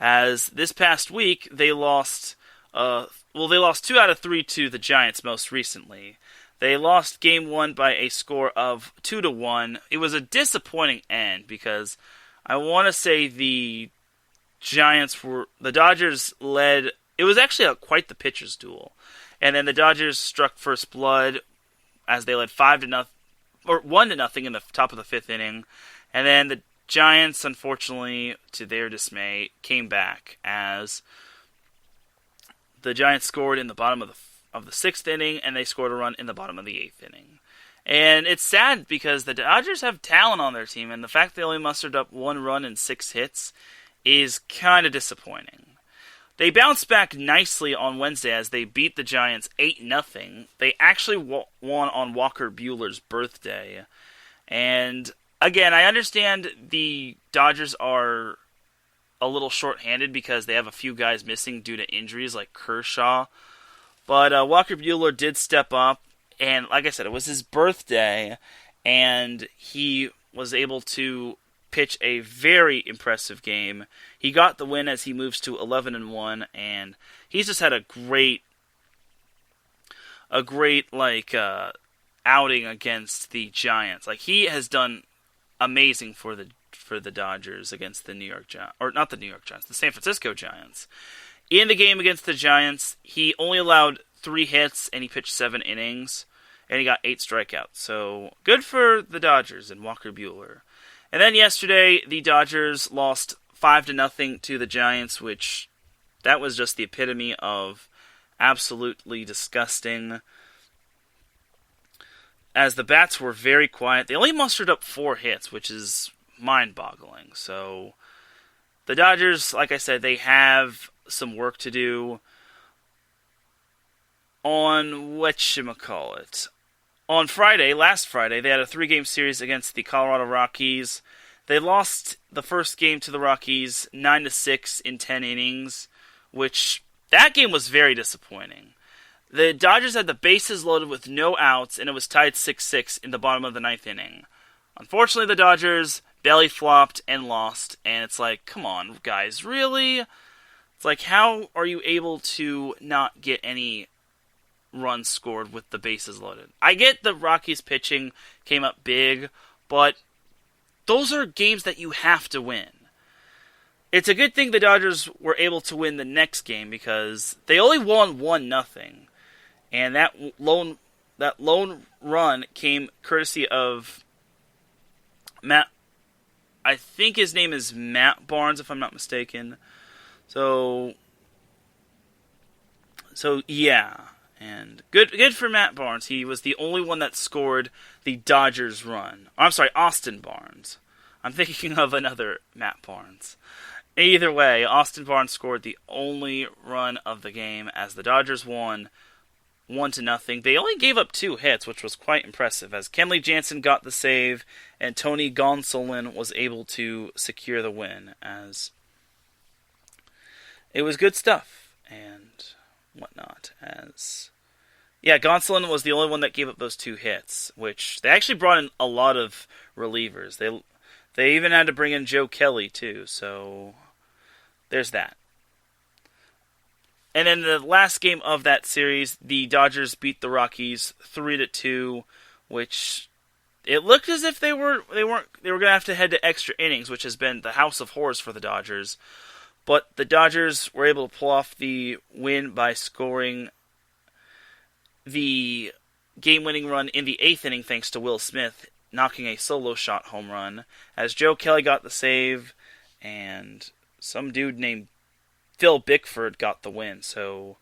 As this past week, they lost... they lost 2 out of 3 to the Giants most recently. They lost Game 1 by a score of 2-1. It was a disappointing end because I want to say the Dodgers led. It was actually quite the pitcher's duel, and then the Dodgers struck first blood as they led 1-0 in the top of the 5th inning, and then the Giants, unfortunately, to their dismay, came back as the Giants scored in the bottom of the 6th inning, and they scored a run in the bottom of the 8th inning. And it's sad because the Dodgers have talent on their team, and the fact they only mustered up 1 run and 6 hits is kind of disappointing. They bounced back nicely on Wednesday as they beat the Giants 8-0. They actually won on Walker Buehler's birthday. And again, I understand the Dodgers are a little short-handed because they have a few guys missing due to injuries like Kershaw. But Walker Buehler did step up, and like I said, it was his birthday, and he was able to pitch a very impressive game. He got the win as he moves to 11-1, and he's just had a great outing against the Giants. Like, he has done amazing for the Dodgers against the the San Francisco Giants. In the game against the Giants, he only allowed 3 hits and he pitched 7 innings, and he got 8 strikeouts. So good for the Dodgers and Walker Buehler. And then yesterday, the Dodgers lost 5-0 to the Giants, which that was just the epitome of absolutely disgusting, as the bats were very quiet. They only mustered up 4 hits, which is mind-boggling. So the Dodgers, like I said, they have some work to do on on last Friday, they had a 3-game series against the Colorado Rockies. They lost the first game to the Rockies 9-6 in 10 innings, which that game was very disappointing. The Dodgers had the bases loaded with no outs, and it was tied 6-6 in the bottom of the 9th inning. Unfortunately, the Dodgers belly flopped and lost, and it's like, come on, guys, really? It's like, how are you able to not get any runs scored with the bases loaded? I get the Rockies pitching came up big, but those are games that you have to win. It's a good thing the Dodgers were able to win the next game because they only won 1-0, and that lone run came courtesy of Matt. I think his name is Matt Barnes, if I'm not mistaken. So yeah, and good for Matt Barnes. He was the only one that scored the Dodgers run. I'm sorry, Austin Barnes. I'm thinking of another Matt Barnes. Either way, Austin Barnes scored the only run of the game as the Dodgers won 1-0. They only gave up 2 hits, which was quite impressive, as Kenley Jansen got the save and Tony Gonsolin was able to secure the win, as it was good stuff and whatnot. Gonsolin was the only one that gave up those 2 hits, which they actually brought in a lot of relievers. They even had to bring in Joe Kelly too, so there's that. And then the last game of that series, the Dodgers beat the Rockies 3-2, which it looked as if they were going to have to head to extra innings, which has been the house of horrors for the Dodgers. But the Dodgers were able to pull off the win by scoring the game-winning run in the 8th inning thanks to Will Smith knocking a solo shot home run, as Joe Kelly got the save, and some dude named Phil Bickford got the win. So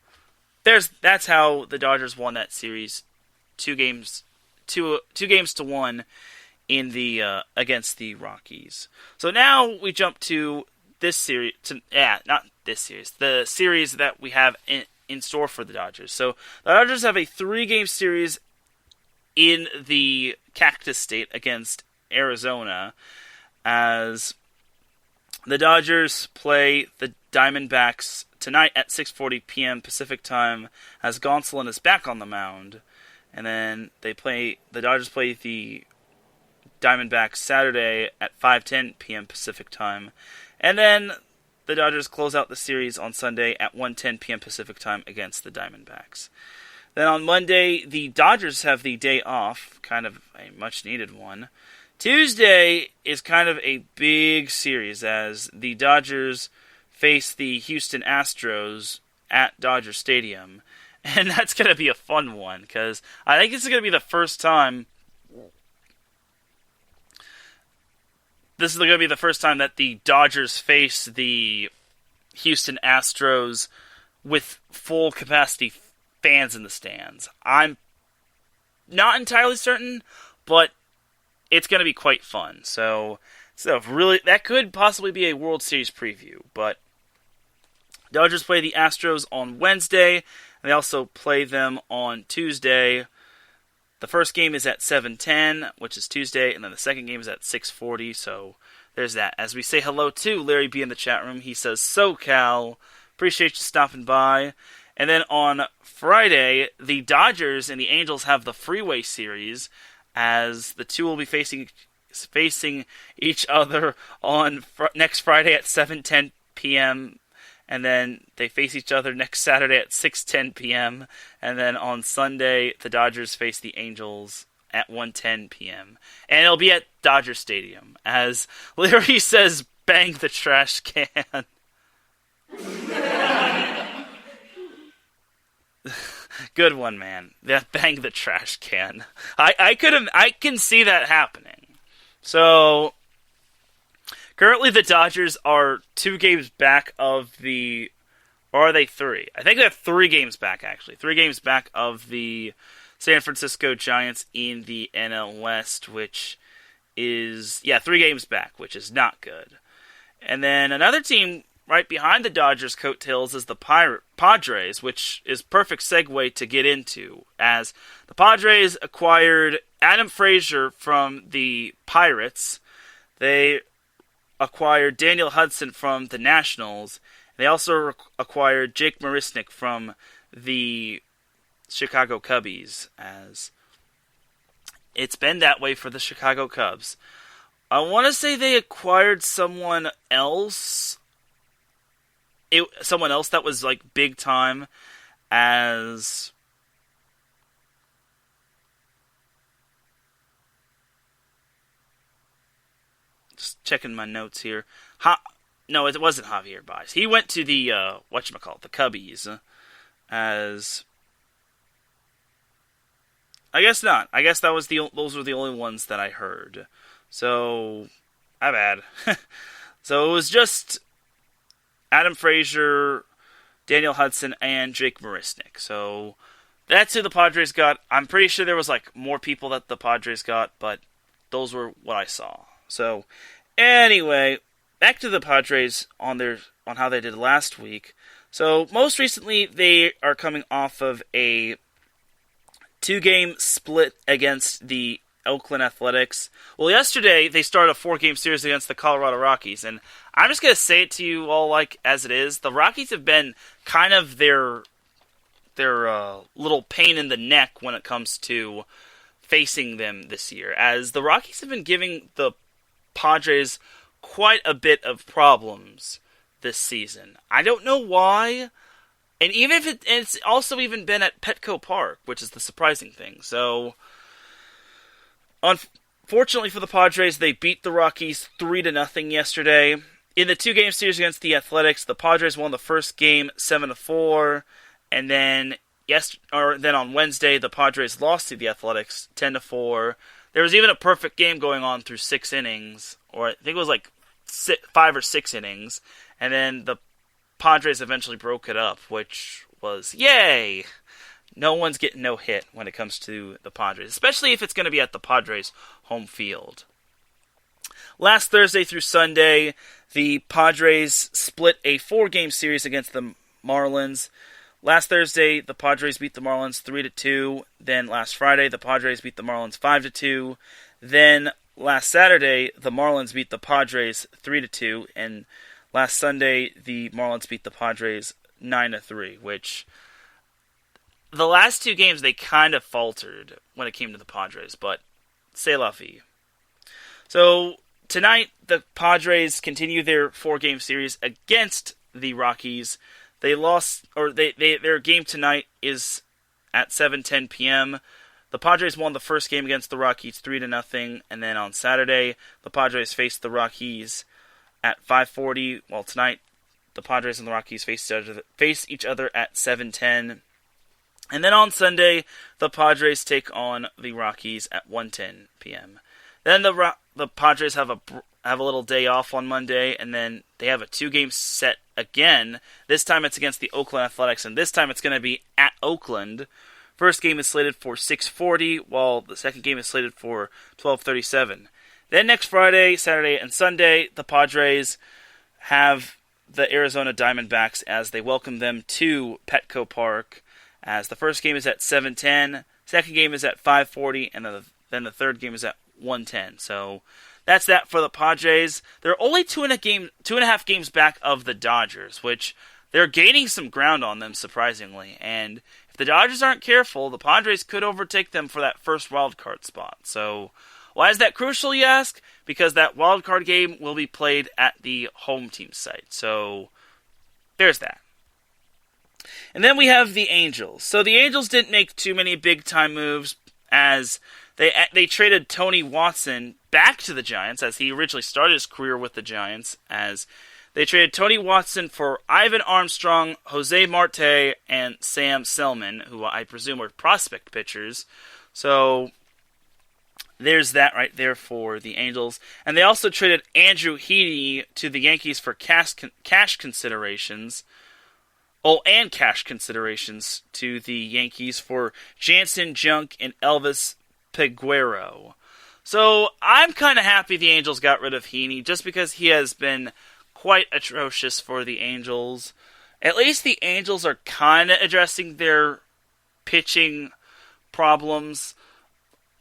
that's how the Dodgers won that series, 2 games to 1 in the against the Rockies. So now we jump to this series, the series that we have in store for the Dodgers. So the Dodgers have a 3-game series in the Cactus State against Arizona, as the Dodgers play the Diamondbacks tonight at 6:40 p.m. Pacific time, as Gonsolin is back on the mound. And then the Dodgers play the Diamondbacks Saturday at 5:10 p.m. Pacific time. And then the Dodgers close out the series on Sunday at 1:10 p.m. Pacific time against the Diamondbacks. Then on Monday, the Dodgers have the day off, kind of a much-needed one. Tuesday is kind of a big series, as the Dodgers face the Houston Astros at Dodger Stadium. And that's going to be a fun one, because I think this is going to be the first time that the Dodgers face the Houston Astros with full capacity fans in the stands. I'm not entirely certain, but it's going to be quite fun. So really, that could possibly be a World Series preview. But Dodgers play the Astros on Wednesday, and they also play them on Tuesday. The first game is at 7:10, which is Tuesday, and then the second game is at 6:40, so there's that. As we say hello to Larry B in the chat room, he says, SoCal, appreciate you stopping by. And then on Friday, the Dodgers and the Angels have the Freeway Series, as the two will be facing each other on next Friday at 7:10 p.m., and then they face each other next Saturday at 6:10 p.m., and then on Sunday, the Dodgers face the Angels at 1:10 p.m. And it'll be at Dodger Stadium, as Larry says, bang the trash can. Good one, man. That bang the trash can. I can see that happening. So currently the Dodgers are 2 games back of the, or are they 3? I think they're 3 games back, actually. 3 games back of the San Francisco Giants in the NL West, which is 3 games back, which is not good. And then another team right behind the Dodgers' coattails is the Padres, which is perfect segue to get into, as the Padres acquired Adam Frazier from the Pirates. They acquired Daniel Hudson from the Nationals. They also acquired Jake Marisnick from the Chicago Cubbies, as it's been that way for the Chicago Cubs. I want to say they acquired someone else that was like big time, as just checking my notes here. No, it wasn't Javier Baez. He went to the the Cubbies, as I guess not. I guess those were the only ones that I heard. So my bad. So it was just Adam Frazier, Daniel Hudson, and Jake Marisnick. So that's who the Padres got. I'm pretty sure there was like more people that the Padres got, but those were what I saw. So anyway, back to the Padres on how they did last week. So most recently, they are coming off of a 2-game split against the Oakland Athletics. Well, yesterday they started a 4-game series against the Colorado Rockies, and I'm just going to say it to you all like as it is. The Rockies have been kind of their little pain in the neck when it comes to facing them this year, as the Rockies have been giving the Padres quite a bit of problems this season. I don't know why. And even if it's also even been at Petco Park, which is the surprising thing. So, unfortunately for the Padres, they beat the Rockies 3-0 yesterday. In the 2-game series against the Athletics, the Padres won the first game 7-4, and then on Wednesday, the Padres lost to the Athletics 10-4. There was even a perfect game going on through 6 innings, or I think it was like 5 or 6 innings, and then the Padres eventually broke it up, which was yay! No one's getting no hit when it comes to the Padres, especially if it's going to be at the Padres' home field. Last Thursday through Sunday, the Padres split a 4-game series against the Marlins. Last Thursday, the Padres beat the Marlins 3-2. Then last Friday, the Padres beat the Marlins 5-2. Then last Saturday, the Marlins beat the Padres 3-2, and last Sunday, the Marlins beat the Padres 9-3, which the last 2 games they kind of faltered when it came to the Padres, but c'est la vie. So tonight, the Padres continue their 4-game series against the Rockies. They lost, or their game tonight is at 7:10 p.m. The Padres won the first game against the Rockies 3-0, and then on Saturday, the Padres faced the Rockies at 5:40. Well, tonight, the Padres and the Rockies face each other at 7:10. And then on Sunday, the Padres take on the Rockies at 1:10 p.m. Then the Padres have a little day off on Monday, and then they have a 2-game set again. This time it's against the Oakland Athletics, and this time it's going to be at Oakland. First game is slated for 6:40, while the second game is slated for 12:37. Then next Friday, Saturday, and Sunday, the Padres have the Arizona Diamondbacks as they welcome them to Petco Park, as the first game is at 7:10, second game is at 5:40, and then the third game is at 1:10. So that's that for the Padres. They're only 2.5 games back of the Dodgers, which they're gaining some ground on them, surprisingly. And if the Dodgers aren't careful, the Padres could overtake them for that first wild card spot. So why is that crucial, you ask? Because that wild card game will be played at the home team site. So there's that. And then we have the Angels. So the Angels didn't make too many big-time moves, as they traded Tony Watson back to the Giants, as he originally started his career with the Giants, as they traded Tony Watson for Ivan Armstrong, Jose Marte, and Sam Selman, who I presume are prospect pitchers. So there's that right there for the Angels. And they also traded Andrew Heaney to the Yankees for cash considerations. Oh, and cash considerations to the Yankees for Jansen Junk and Elvis Peguero. So I'm kind of happy the Angels got rid of Heaney, just because he has been quite atrocious for the Angels. At least the Angels are kind of addressing their pitching problems.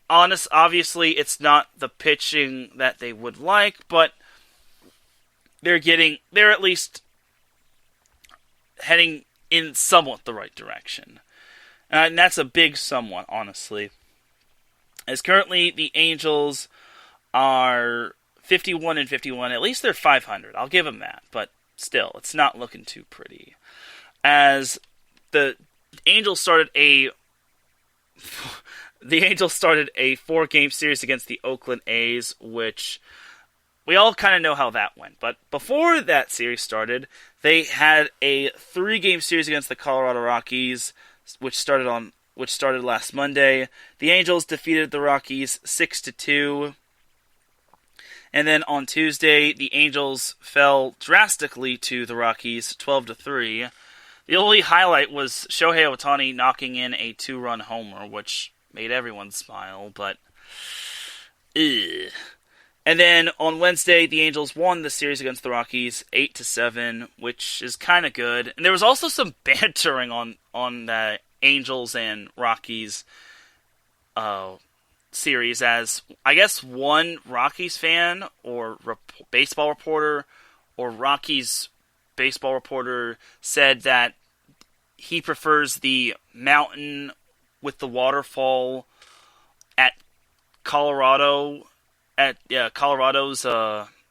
Obviously, it's not the pitching that they would like, but they're at least heading in somewhat the right direction. And that's a big somewhat, honestly. As currently, the Angels are 51-51. At least they're 500. I'll give them that. But still, it's not looking too pretty. As the Angels started a 4-game series against the Oakland A's, which we all kind of know how that went. But before that series started, they had a 3-game series against the Colorado Rockies, which started last Monday. The Angels defeated the Rockies 6-2. And then on Tuesday, the Angels fell drastically to the Rockies 12-3. The only highlight was Shohei Ohtani knocking in a 2-run homer, which made everyone smile, but ugh. And then on Wednesday, the Angels won the series against the Rockies 8-7, which is kind of good. And there was also some bantering on the Angels and Rockies series, as I guess one Rockies fan or baseball reporter or Rockies baseball reporter said that he prefers the mountain with the waterfall at Colorado's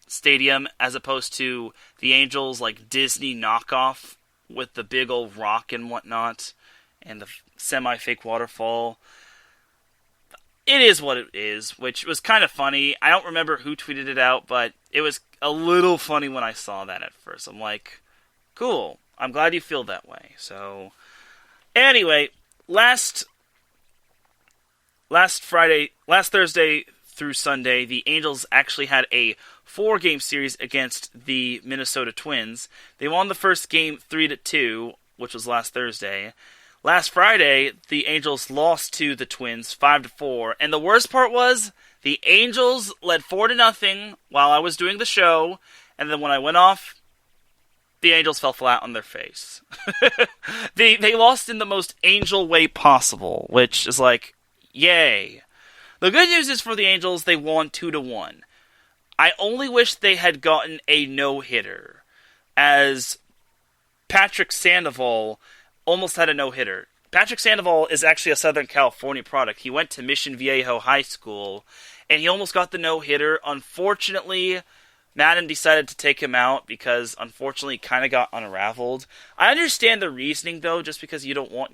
stadium, as opposed to the Angels' like Disney knockoff with the big old rock and whatnot, and the semi-fake waterfall. It is what it is, which was kind of funny. I don't remember who tweeted it out, but it was a little funny when I saw that at first. I'm like, cool. I'm glad you feel that way. So, anyway, last Thursday through Sunday, the Angels actually had a 4-game series against the Minnesota Twins. They won the first game 3-2, which was last Thursday. Last Friday, the Angels lost to the Twins 5-4, and the worst part was the Angels led 4-0 while I was doing the show, and then when I went off, the Angels fell flat on their face. They lost in the most Angel way possible, which is like, yay. The good news is for the Angels, they won 2-1. I only wish they had gotten a no-hitter, as Patrick Sandoval almost had a no-hitter. Patrick Sandoval is actually a Southern California product. He went to Mission Viejo High School, and he almost got the no-hitter. Unfortunately, Madden decided to take him out because, unfortunately, he kind of got unraveled. I understand the reasoning, though, just because you don't want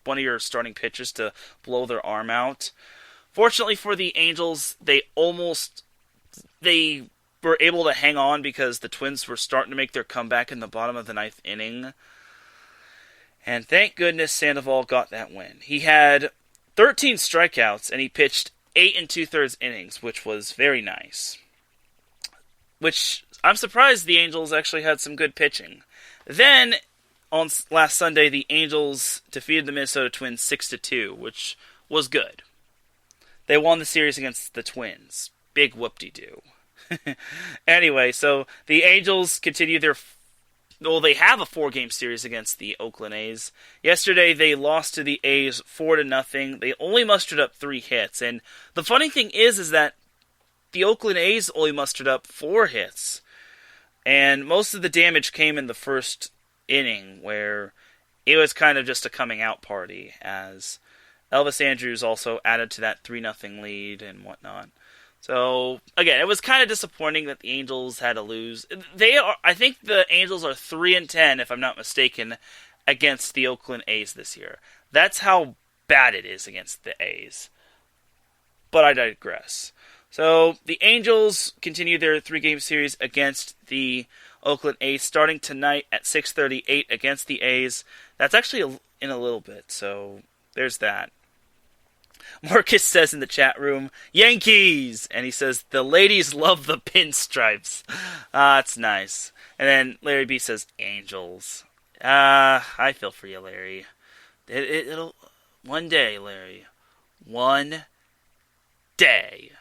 one of your starting pitchers to blow their arm out. Fortunately for the Angels, they were able to hang on because the Twins were starting to make their comeback in the bottom of the 9th inning. And thank goodness Sandoval got that win. He had 13 strikeouts, and he pitched 8 2/3 innings, which was very nice. Which, I'm surprised the Angels actually had some good pitching. Then, on last Sunday, the Angels defeated the Minnesota Twins 6-2, which was good. They won the series against the Twins. Big whoop-de-doo. Anyway, so the Angels continue they have a 4-game series against the Oakland A's. Yesterday, they lost to the A's 4-0. They only mustered up 3 hits. And the funny thing is that the Oakland A's only mustered up 4 hits. And most of the damage came in the first inning, where it was kind of just a coming out party, as Elvis Andrus also added to that 3-0 lead and whatnot. So, again, it was kind of disappointing that the Angels had to lose. I think the Angels are 3-10, if I'm not mistaken, against the Oakland A's this year. That's how bad it is against the A's. But I digress. So, the Angels continue their 3-game series against the Oakland A's, starting tonight at 6:38 against the A's. That's actually in a little bit, so there's that. Marcus says in the chat room, Yankees! And he says, the ladies love the pinstripes. That's nice. And then Larry B says, Angels. I feel for you, Larry. It'll one day, Larry. One day.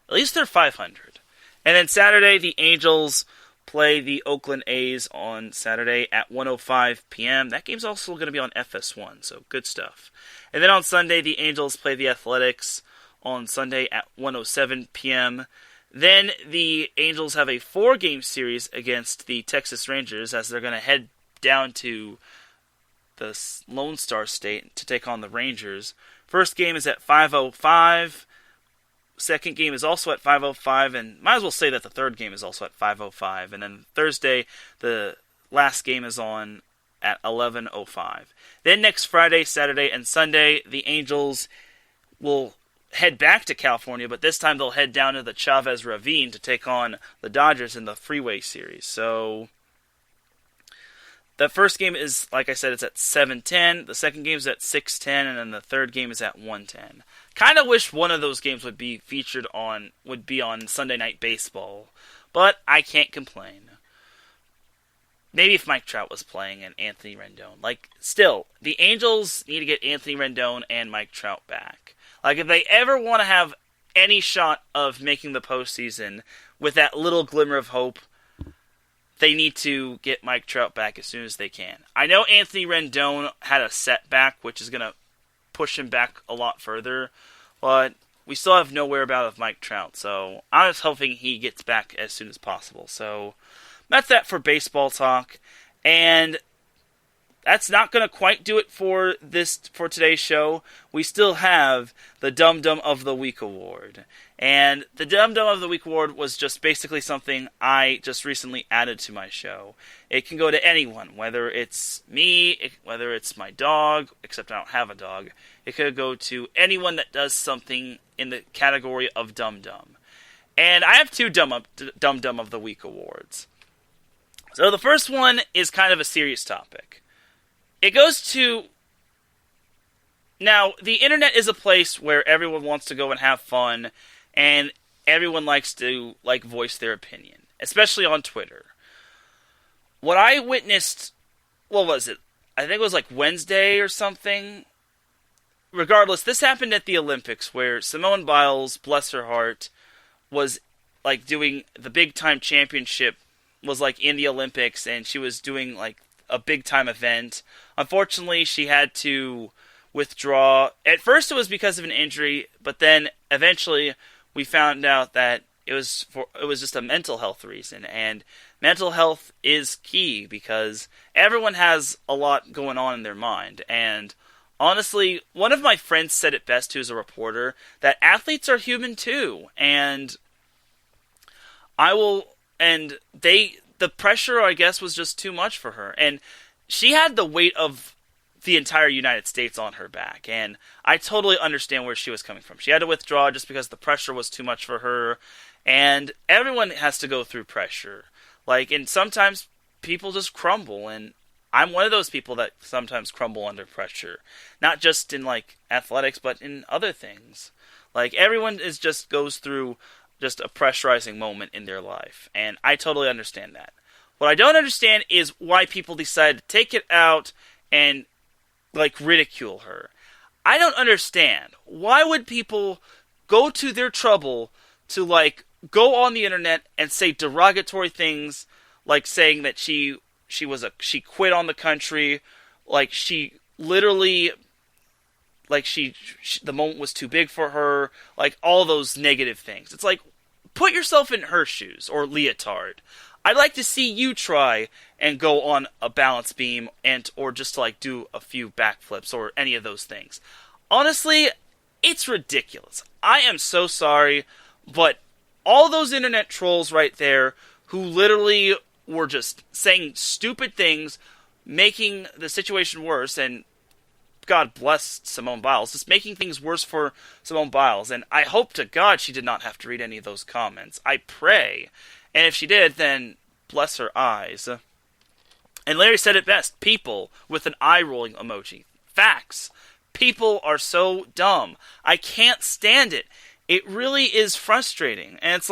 At least they're 500. And then Saturday, the Angels play the Oakland A's on Saturday at 1:05 p.m. That game's also going to be on FS1, so good stuff. And then on Sunday, the Angels play the Athletics on Sunday at 1:07 p.m. Then the Angels have a 4-game series against the Texas Rangers, as they're going to head down to the Lone Star State to take on the Rangers. First game is at 5:05. Second game is also at 5:05, and might as well say that the third game is also at 5:05. And then Thursday, the last game is on at 11:05. Then next Friday, Saturday, and Sunday, the Angels will head back to California, but this time they'll head down to the Chavez Ravine to take on the Dodgers in the Freeway Series. So the first game is, like I said, it's at 7:10. The second game is at 6:10, and then the third game is at 1:10. Kind of wish one of those games would be on Sunday Night Baseball, but I can't complain. Maybe if Mike Trout was playing and Anthony Rendon. Still, the Angels need to get Anthony Rendon and Mike Trout back. If they ever want to have any shot of making the postseason with that little glimmer of hope, they need to get Mike Trout back as soon as they can. I know Anthony Rendon had a setback, which is going to push him back a lot further, but we still have no whereabouts of Mike Trout, so I'm just hoping he gets back as soon as possible. So that's that for baseball talk, and that's not going to quite do it for today's show. We still have the Dum Dum of the Week award. And the Dum Dum of the Week award was just basically something I just recently added to my show. It can go to anyone, whether it's me, whether it's my dog, except I don't have a dog. It could go to anyone that does something in the category of Dum Dum. And I have two Dum Dum of the Week awards. So the first one is kind of a serious topic. It goes to... Now, the internet is a place where everyone wants to go and have fun, and everyone likes to voice their opinion, especially on Twitter. What I witnessed, what was it? I think it was Wednesday or something. Regardless, this happened at the Olympics, where Simone Biles, bless her heart, was doing the big time championship, was in the Olympics, and she was doing a big time event. Unfortunately, she had to withdraw. At first it was because of an injury, but then eventually we found out that it was just a mental health reason, and mental health is key because everyone has a lot going on in their mind. And honestly, one of my friends said it best, who's a reporter, that athletes are human too, and the pressure, I guess, was just too much for her. And she had the weight of the entire United States on her back. And I totally understand where she was coming from. She had to withdraw just because the pressure was too much for her. And everyone has to go through pressure. And sometimes people just crumble. And I'm one of those people that sometimes crumble under pressure. Not just in, athletics, but in other things. Everyone goes through just a pressurizing moment in their life, and I totally understand that. What I don't understand is why people decide to take it out and, ridicule her. I don't understand. Why would people go to their trouble to, go on the internet and say derogatory things, saying that she quit on the country, she literally... the moment was too big for her, all those negative things. It's put yourself in her shoes, or leotard. I'd like to see you try and go on a balance beam, or just do a few backflips, or any of those things. Honestly, it's ridiculous. I am so sorry, but all those internet trolls right there, who literally were just saying stupid things, making the situation worse, and God bless Simone Biles, just making things worse for Simone Biles. And I hope to God she did not have to read any of those comments. I pray. And if she did, then bless her eyes. And Larry said it best. People, with an eye-rolling emoji. Facts. People are so dumb. I can't stand it. It really is frustrating. And it's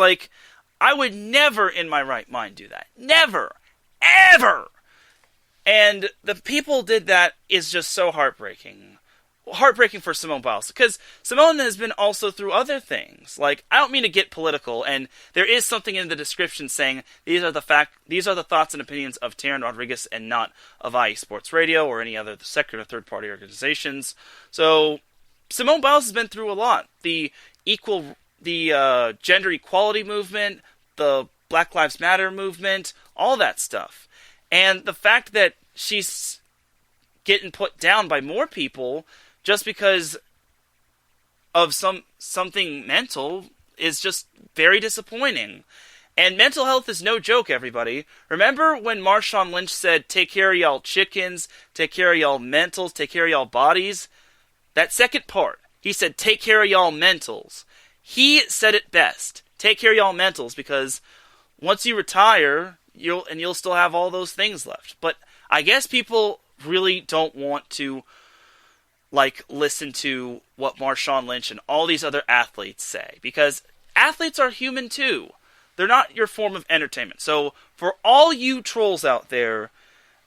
I would never in my right mind do that. Never. Ever. And the people did that is just so heartbreaking. Heartbreaking for Simone Biles. Because Simone has been also through other things. I don't mean to get political, and there is something in the description saying these are the thoughts and opinions of Teran Rodriguez and not of IE Sports Radio or any other second or third party organizations. So Simone Biles has been through a lot. The gender equality movement, the Black Lives Matter movement, all that stuff. And the fact that she's getting put down by more people just because of something mental is just very disappointing. And mental health is no joke, everybody. Remember when Marshawn Lynch said, take care of y'all chickens, take care of y'all mentals, take care of y'all bodies? That second part, he said, take care of y'all mentals. He said it best. Take care of y'all mentals, because once you retire... You'll still have all those things left. But I guess people really don't want to listen to what Marshawn Lynch and all these other athletes say, because athletes are human too. They're not your form of entertainment. So for all you trolls out there,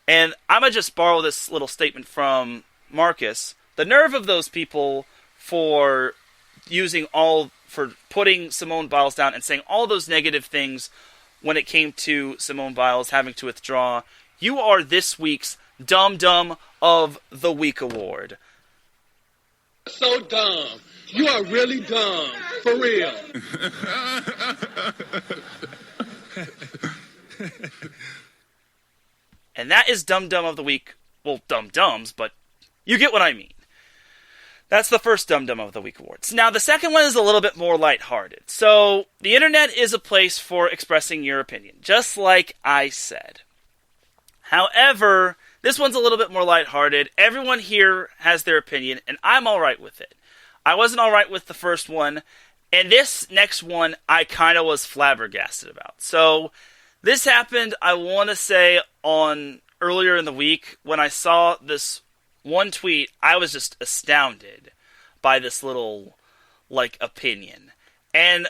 and I'm gonna just borrow this little statement from Marcus, the nerve of those people for putting Simone Biles down and saying all those negative things when it came to Simone Biles having to withdraw. You are this week's Dum Dum of the Week award. So dumb. You are really dumb. For real. And that is Dum Dum of the Week well, dum-dums, but you get what I mean. That's the first Dum Dum of the Week awards. Now, the second one is a little bit more lighthearted. So, the internet is a place for expressing your opinion, just like I said. However, this one's a little bit more lighthearted. Everyone here has their opinion, and I'm alright with it. I wasn't alright with the first one, and this next one I kind of was flabbergasted about. So, this happened, I want to say, earlier in the week, when I saw this one tweet. I was just astounded by this little, opinion. And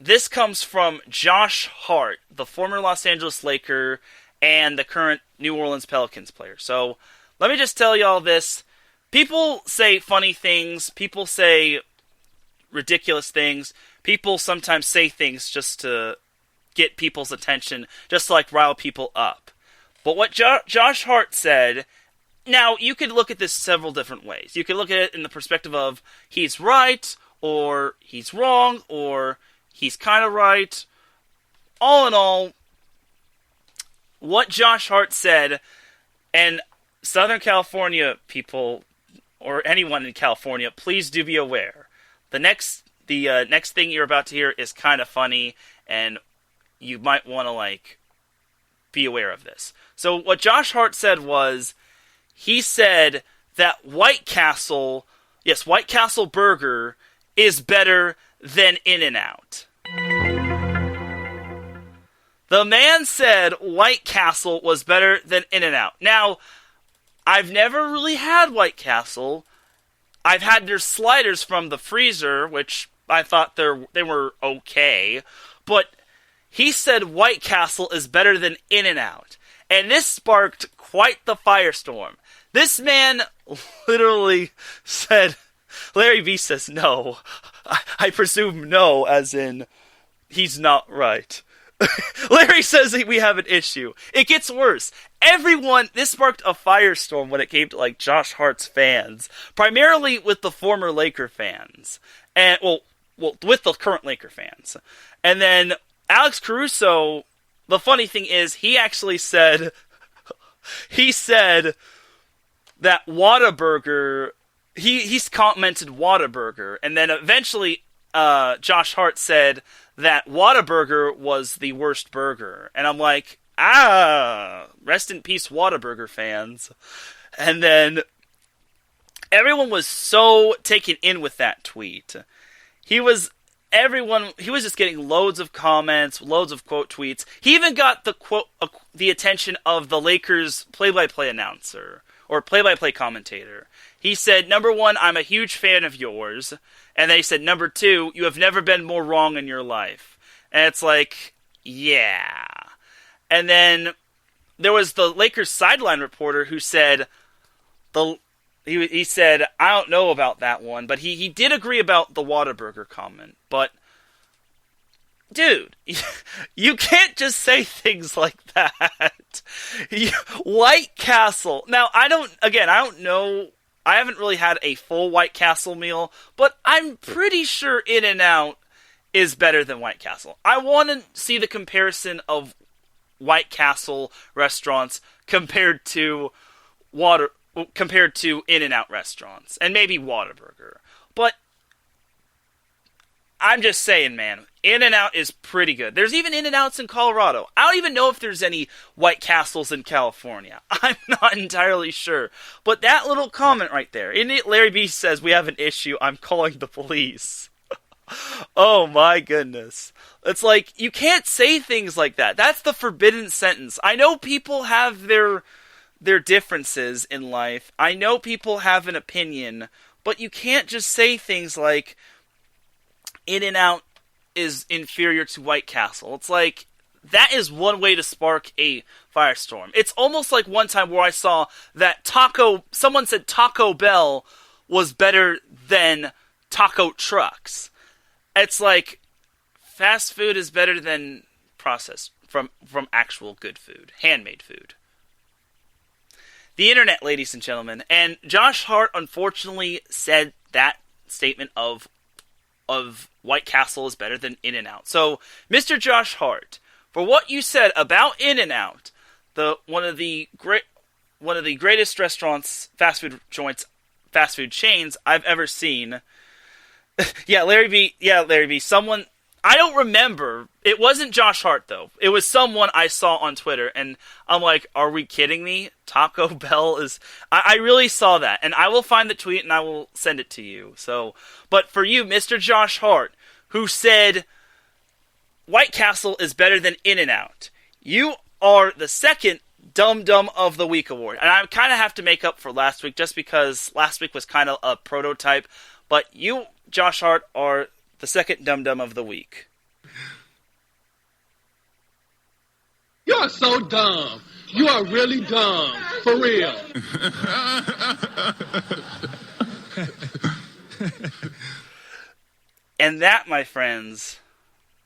this comes from Josh Hart, the former Los Angeles Laker and the current New Orleans Pelicans player. So, let me just tell y'all this. People say funny things. People say ridiculous things. People sometimes say things just to get people's attention, just to, rile people up. But what Josh Hart said... Now, you could look at this several different ways. You could look at it in the perspective of he's right, or he's wrong, or he's kind of right. All in all, what Josh Hart said, and Southern California people, or anyone in California, please do be aware. The next thing you're about to hear is kind of funny, and you might want to, be aware of this. So, what Josh Hart said was... He said that White Castle Burger is better than In-N-Out. The man said White Castle was better than In-N-Out. Now, I've never really had White Castle. I've had their sliders from the freezer, which I thought they were okay. But he said White Castle is better than In-N-Out. And this sparked quite the firestorm. This man literally said, Larry B says no. I presume no, as in, he's not right. Larry says we have an issue. It gets worse. This sparked a firestorm when it came to, Josh Hart's fans. Primarily with the former Laker fans. And, well, with the current Laker fans. And then, Alex Caruso, the funny thing is, he actually said... that Whataburger, he's commented Whataburger, and then eventually Josh Hart said that Whataburger was the worst burger. And I'm like, rest in peace Whataburger fans. And then everyone was so taken in with that tweet. He was just getting loads of comments, loads of quote tweets. He even got the attention of the Lakers play-by-play announcer, or play-by-play commentator. He said, number one, I'm a huge fan of yours. And then he said, number two, you have never been more wrong in your life. And it's like, yeah. And then there was the Lakers sideline reporter who said, he said, I don't know about that one, but he did agree about the Whataburger comment. But, dude, you can't just say things like that. White Castle. Now, I don't know. I haven't really had a full White Castle meal, but I'm pretty sure In-N-Out is better than White Castle. I want to see the comparison of White Castle restaurants compared to In-N-Out restaurants, and maybe Whataburger. But I'm just saying, man, In-N-Out is pretty good. There's even In-N-Outs in Colorado. I don't even know if there's any White Castles in California. I'm not entirely sure. But that little comment right there, Larry B says, we have an issue, I'm calling the police. Oh my goodness. It's like, you can't say things like that. That's the forbidden sentence. I know people have their differences in life. I know people have an opinion, but you can't just say things like In-N-Out is inferior to White Castle. It's like, that is one way to spark a firestorm. It's almost like one time where I saw that someone said Taco Bell was better than taco trucks. It's like, fast food is better than processed from actual good food, handmade food. The internet, ladies and gentlemen, and Josh Hart unfortunately said that statement of White Castle is better than In-N-Out. So, Mr. Josh Hart, for what you said about In-N-Out, one of the one of the greatest restaurants, fast food chains I've ever seen. Yeah, Larry B. Someone, I don't remember. It wasn't Josh Hart, though. It was someone I saw on Twitter, and I'm like, are we kidding me? Taco Bell is... I really saw that, and I will find the tweet, and I will send it to you. So, but for you, Mr. Josh Hart, who said White Castle is better than In-N-Out, you are the second Dum Dum of the Week award. And I kind of have to make up for last week, just because last week was kind of a prototype. But you, Josh Hart, are the second Dum Dum of the Week. You are so dumb. You are really dumb. For real. And that, my friends,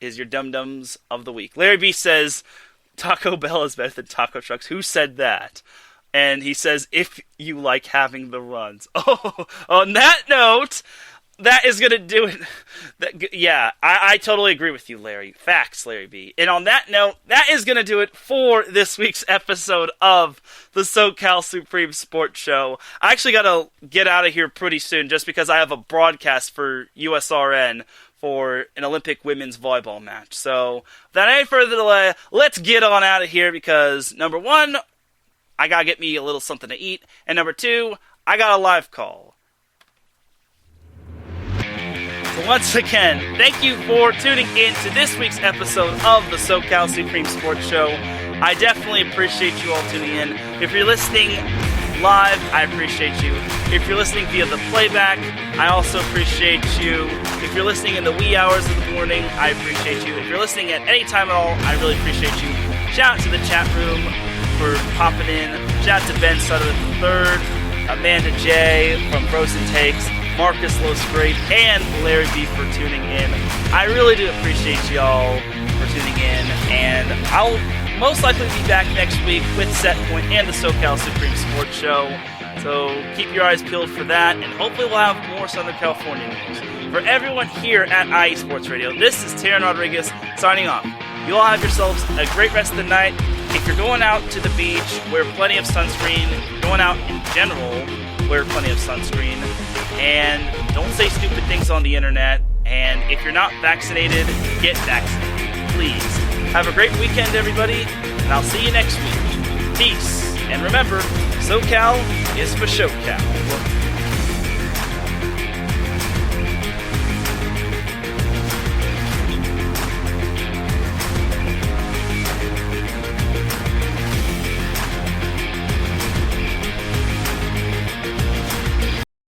is your Dum Dums of the Week. Larry B says Taco Bell is better than taco trucks. Who said that? And he says, if you like having the runs. Oh, on that note, that is going to do it. Yeah, I totally agree with you, Larry. Facts, Larry B. And on that note, that is going to do it for this week's episode of the SoCal Supreme Sports Show. I actually got to get out of here pretty soon just because I have a broadcast for USRN for an Olympic women's volleyball match. So, without any further delay, let's get on out of here because, number one, I got to get me a little something to eat, and number two, I got a live call. So once again, thank you for tuning in to this week's episode of the SoCal Supreme Sports Show. I definitely appreciate you all tuning in. If you're listening live, I appreciate you. If you're listening via the playback, I also appreciate you. If you're listening in the wee hours of the morning, I appreciate you. If you're listening at any time at all, I really appreciate you. Shout out to the chat room for popping in. Shout out to Ben Sutter III, Amanda J from Frozen Takes, Marcus Losgrave, and Larry B for tuning in. I really do appreciate y'all for tuning in, and I'll most likely be back next week with Set Point and the SoCal Supreme Sports Show. So keep your eyes peeled for that, and hopefully we'll have more Southern California news. For everyone here at IE Sports Radio, this is Teran Rodriguez signing off. You all have yourselves a great rest of the night. If you're going out to the beach, wear plenty of sunscreen. If you're going out in general, wear plenty of sunscreen. And don't say stupid things on the internet. And if you're not vaccinated, get vaccinated. Please. Have a great weekend, everybody. And I'll see you next week. Peace. And remember, SoCal is for SoCal.